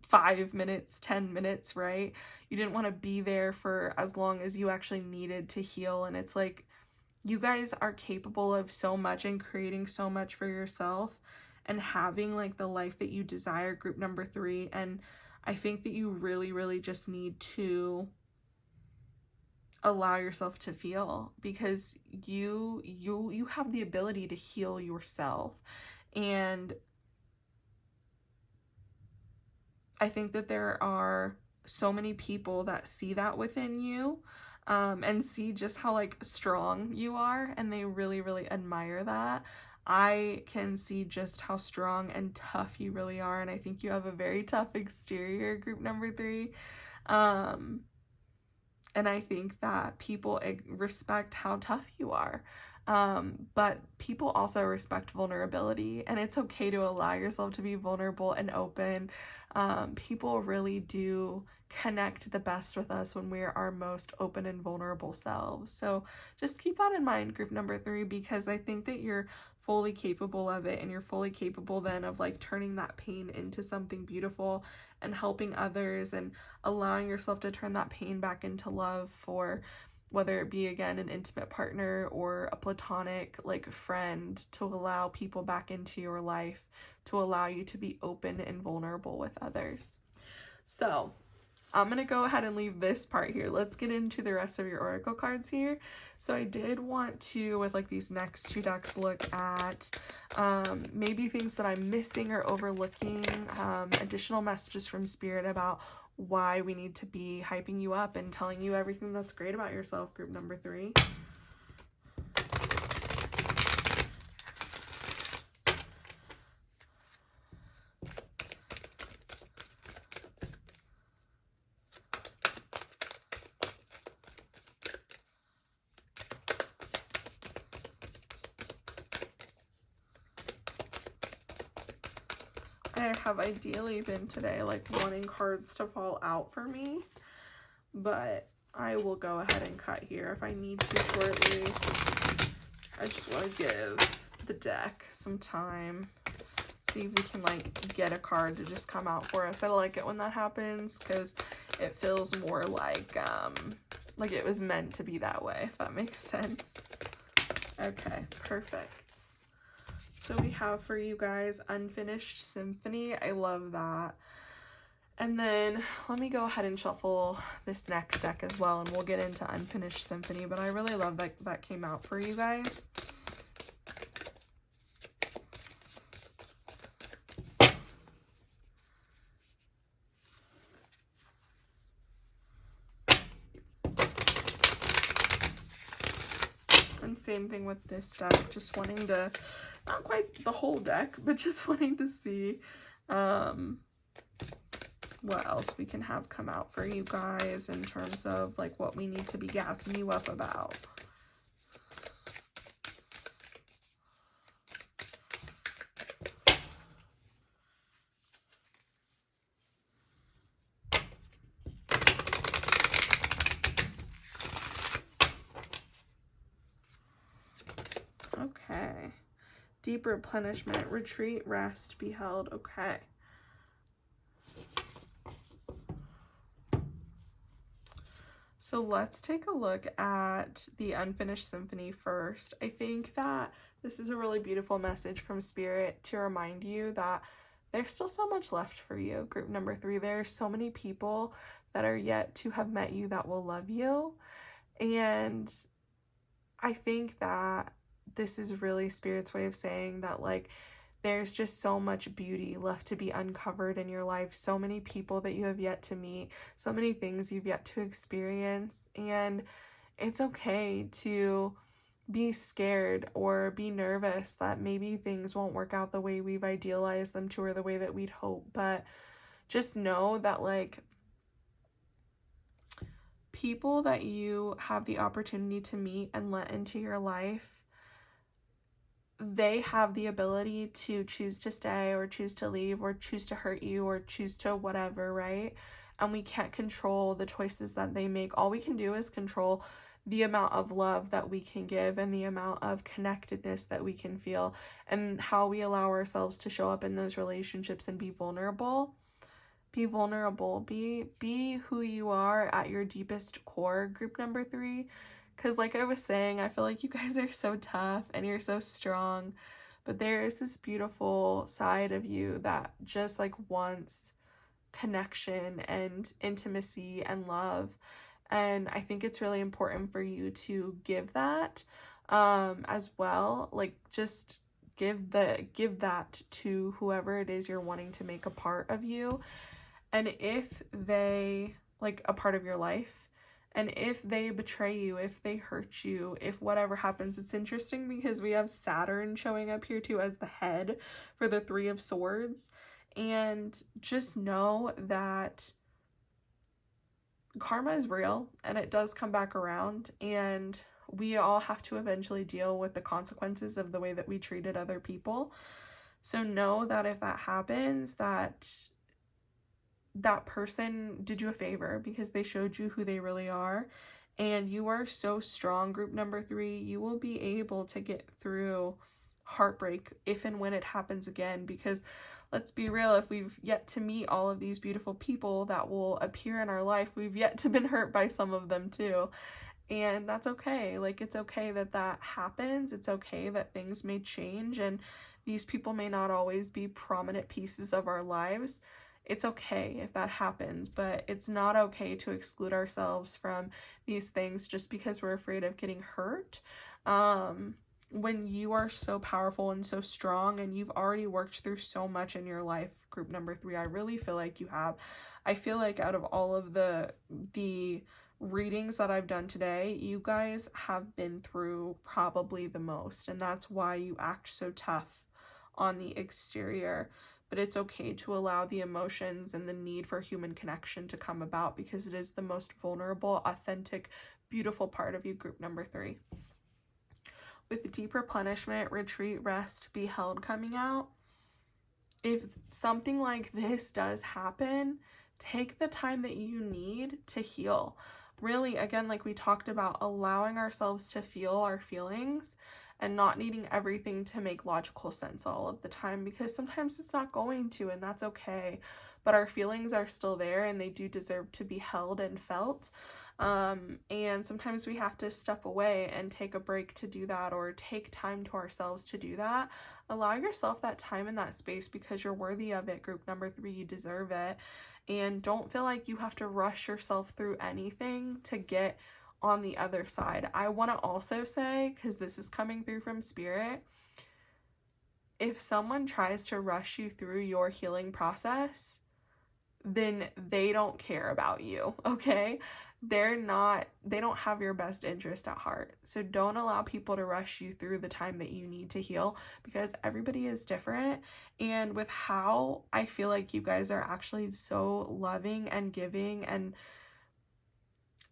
5 minutes, 10 minutes, right? You didn't want to be there for as long as you actually needed to heal. And it's like, you guys are capable of so much and creating so much for yourself and having like the life that you desire, group number 3. And I think that you really just need to allow yourself to feel, because you have the ability to heal yourself. And I think that there are so many people that see that within you, and see just how like strong you are, and they really admire that. I can see just how strong and tough you really are, and I think you have a very tough exterior, group number 3. And I think that people respect how tough you are. But people also respect vulnerability, and it's okay to allow yourself to be vulnerable and open. People really do connect the best with us when we're our most open and vulnerable selves. So just keep that in mind, group number 3, because I think that you're fully capable of it, and you're fully capable then of like turning that pain into something beautiful and helping others, and allowing yourself to turn that pain back into love, for whether it be, again, an intimate partner or a platonic like friend, to allow people back into your life, to allow you to be open and vulnerable with others. So I'm going to go ahead and leave this part here. Let's get into the rest of your oracle cards here. So I did want to, with like these next 2 decks, look at maybe things that I'm missing or overlooking, additional messages from Spirit about why we need to be hyping you up and telling you everything that's great about yourself, group number 3. I have ideally been today, like, wanting cards to fall out for me, but I will go ahead and cut here if I need to shortly. I just want to give the deck some time. See if we can, like, get a card to just come out for us. I like it when that happens because it feels more like it was meant to be that way, if that makes sense. Okay, perfect. So we have for you guys Unfinished Symphony. I love that. And then let me go ahead and shuffle this next deck as well, and we'll get into Unfinished Symphony, but I really love that that came out for you guys. And same thing with this deck, just wanting to, not quite the whole deck, but just wanting to see what else we can have come out for you guys in terms of like what we need to be gassing you up about. Okay. Deep replenishment, retreat, rest, be held. Okay. So let's take a look at the Unfinished Symphony first. I think that this is a really beautiful message from Spirit to remind you that there's still so much left for you. Group number 3, there are so many people that are yet to have met you that will love you. And I think that this is really Spirit's way of saying that, like, there's just so much beauty left to be uncovered in your life, so many people that you have yet to meet, so many things you've yet to experience, and it's okay to be scared or be nervous that maybe things won't work out the way we've idealized them to or the way that we'd hope, but just know that, like, people that you have the opportunity to meet and let into your life, they have the ability to choose to stay or choose to leave or choose to hurt you or choose to whatever, right? And we can't control the choices that they make. All we can do is control the amount of love that we can give and the amount of connectedness that we can feel and how we allow ourselves to show up in those relationships and be vulnerable. Be vulnerable. Be who you are at your deepest core, group number 3. Because like I was saying, I feel like you guys are so tough and you're so strong, but there is this beautiful side of you that just like wants connection and intimacy and love. And I think it's really important for you to give that as well. Like, just give that to whoever it is you're wanting to make a part of you. And if they, like, a part of your life, and if they betray you, if they hurt you, if whatever happens, it's interesting because we have Saturn showing up here too as the head for the 3 of Swords. And just know that karma is real and it does come back around, and we all have to eventually deal with the consequences of the way that we treated other people. So know that if that happens, that person did you a favor because they showed you who they really are, and you are so strong, group number 3. You will be able to get through heartbreak if and when it happens again, because let's be real, if we've yet to meet all of these beautiful people that will appear in our life, we've yet to been hurt by some of them too, and that's okay. Like, it's okay that that happens. It's okay that things may change and these people may not always be prominent pieces of our lives. It's okay if that happens, but it's not okay to exclude ourselves from these things just because we're afraid of getting hurt. When you are so powerful and so strong and you've already worked through so much in your life, group number 3, I really feel like you have. I feel like out of all of the readings that I've done today, you guys have been through probably the most, and that's why you act so tough on the exterior. But it's okay to allow the emotions and the need for human connection to come about, because it is the most vulnerable, authentic, beautiful part of you, group number 3. With deep replenishment, retreat, rest, be held coming out, if something like this does happen, take the time that you need to heal. Really, again, like we talked about, allowing ourselves to feel our feelings and not needing everything to make logical sense all of the time, because sometimes it's not going to, and that's okay. But our feelings are still there and they do deserve to be held and felt. And sometimes we have to step away and take a break to do that, or take time to ourselves to do that. Allow yourself that time and that space, because you're worthy of it. Group number 3, you deserve it. And don't feel like you have to rush yourself through anything to get on the other side. I want to also say, because this is coming through from Spirit, if someone tries to rush you through your healing process, then they don't care about you, okay? They don't have your best interest at heart. So don't allow people to rush you through the time that you need to heal, because everybody is different. And with how I feel like you guys are actually so loving and giving, and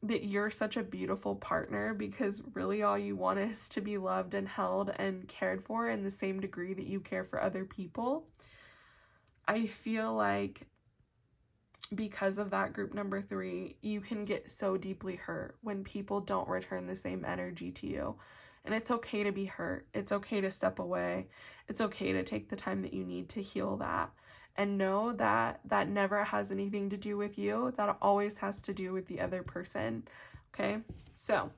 that you're such a beautiful partner, because really all you want is to be loved and held and cared for in the same degree that you care for other people. I feel like because of that, group number 3, you can get so deeply hurt when people don't return the same energy to you. And it's okay to be hurt. It's okay to step away. It's okay to take the time that you need to heal that. And know that that never has anything to do with you. That always has to do with the other person. Okay? So,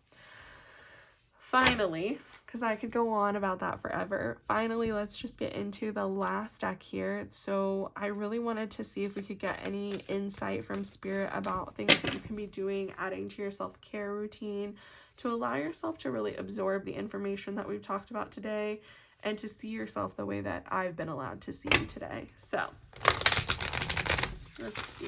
finally, because I could go on about that forever, finally, let's just get into the last deck here. So I really wanted to see if we could get any insight from Spirit about things that you can be doing, adding to your self-care routine, to allow yourself to really absorb the information that we've talked about today, and to see yourself the way that I've been allowed to see you today. So, let's see.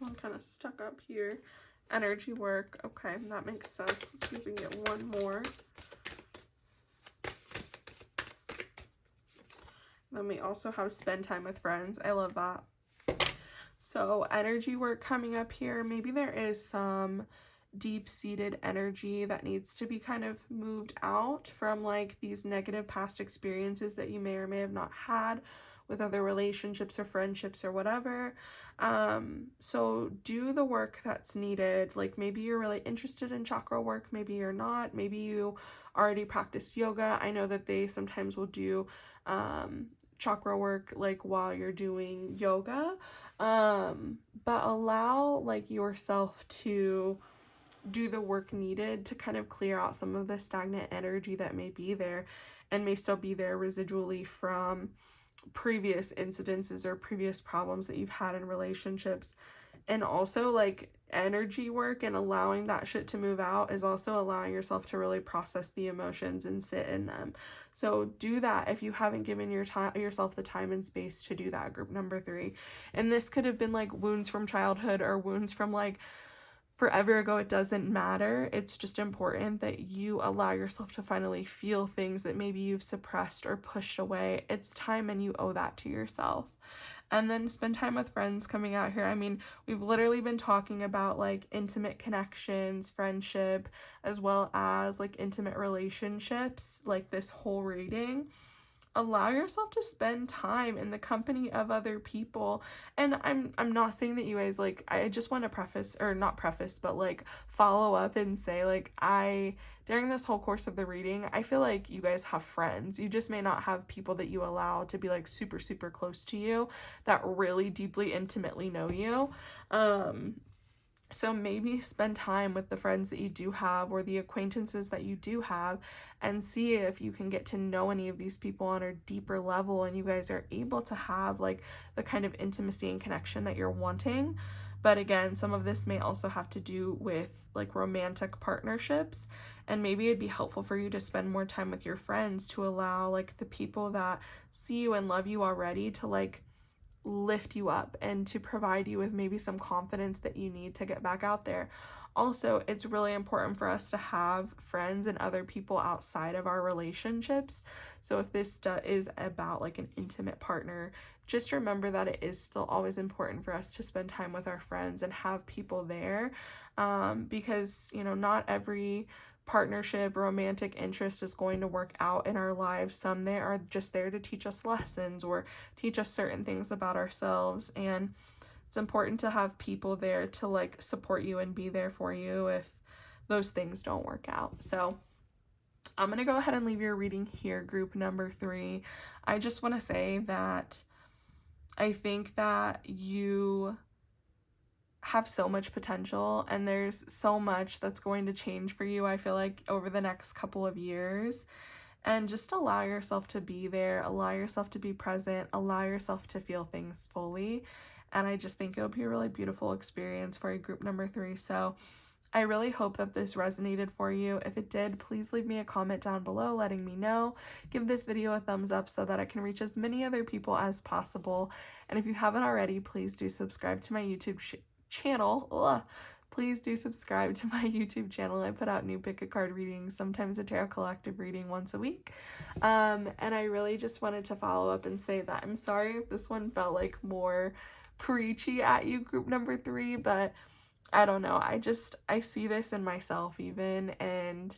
One kind of stuck up here. Energy work. Okay, that makes sense. Let's see if we can get one more. Then we also have spend time with friends. I love that. So energy work coming up here. Maybe there is some deep-seated energy that needs to be kind of moved out from like these negative past experiences that you may or may have not had with other relationships or friendships or whatever. So do the work that's needed. Like maybe you're really interested in chakra work, maybe you're not, maybe you already practice yoga. I know that they sometimes will do chakra work like while you're doing yoga, but allow like yourself to do the work needed to kind of clear out some of the stagnant energy that may be there and may still be there residually from previous incidences or previous problems that you've had in relationships. And also like energy work and allowing that shit to move out is also allowing yourself to really process the emotions and sit in them. So do that if you haven't given yourself the time and space to do that, group number 3. And this could have been like wounds from childhood or wounds from like forever ago. It doesn't matter. It's just important that you allow yourself to finally feel things that maybe you've suppressed or pushed away. It's time, and you owe that to yourself. And then spend time with friends coming out here. I mean, we've literally been talking about like intimate connections, friendship, as well as like intimate relationships, like this whole reading. Allow yourself to spend time in the company of other people. And I'm not saying that you guys, like, I just want to preface, or not preface, but like follow up and say like, during this whole course of the reading, I feel like you guys have friends. You just may not have people that you allow to be like super, super close to you that really deeply, intimately know you. So maybe spend time with the friends that you do have or the acquaintances that you do have, and see if you can get to know any of these people on a deeper level and you guys are able to have like the kind of intimacy and connection that you're wanting. But again, some of this may also have to do with like romantic partnerships, and maybe it'd be helpful for you to spend more time with your friends to allow like the people that see you and love you already to like lift you up and to provide you with maybe some confidence that you need to get back out there. Also, it's really important for us to have friends and other people outside of our relationships. So if this is about like an intimate partner, just remember that it is still always important for us to spend time with our friends and have people there, because, you know, not every partnership, romantic interest is going to work out in our lives. Some they are just there to teach us lessons or teach us certain things about ourselves, and it's important to have people there to like support you and be there for you if those things don't work out. So I'm gonna go ahead and leave your reading here, group number 3. I just want to say that I think that you have so much potential and there's so much that's going to change for you, I feel like, over the next couple of years. And just allow yourself to be there, allow yourself to be present, allow yourself to feel things fully. And I just think it would be a really beautiful experience for you, group number 3. So I really hope that this resonated for you. If it did, please leave me a comment down below letting me know. Give this video a thumbs up so that I can reach as many other people as possible. And if you haven't already, please do subscribe to my YouTube channel. Please do subscribe to my YouTube channel. I put out new pick a card readings, sometimes a tarot collective reading once a week. And I really just wanted to follow up and say that I'm sorry if this one felt like more preachy at you, group number 3, but I don't know. I see this in myself even, and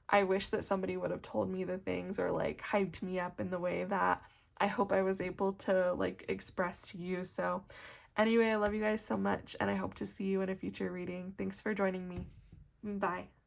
I wish that somebody would have told me the things or like hyped me up in the way that I hope I was able to like express to you. So anyway, I love you guys so much, and I hope to see you in a future reading. Thanks for joining me. Bye.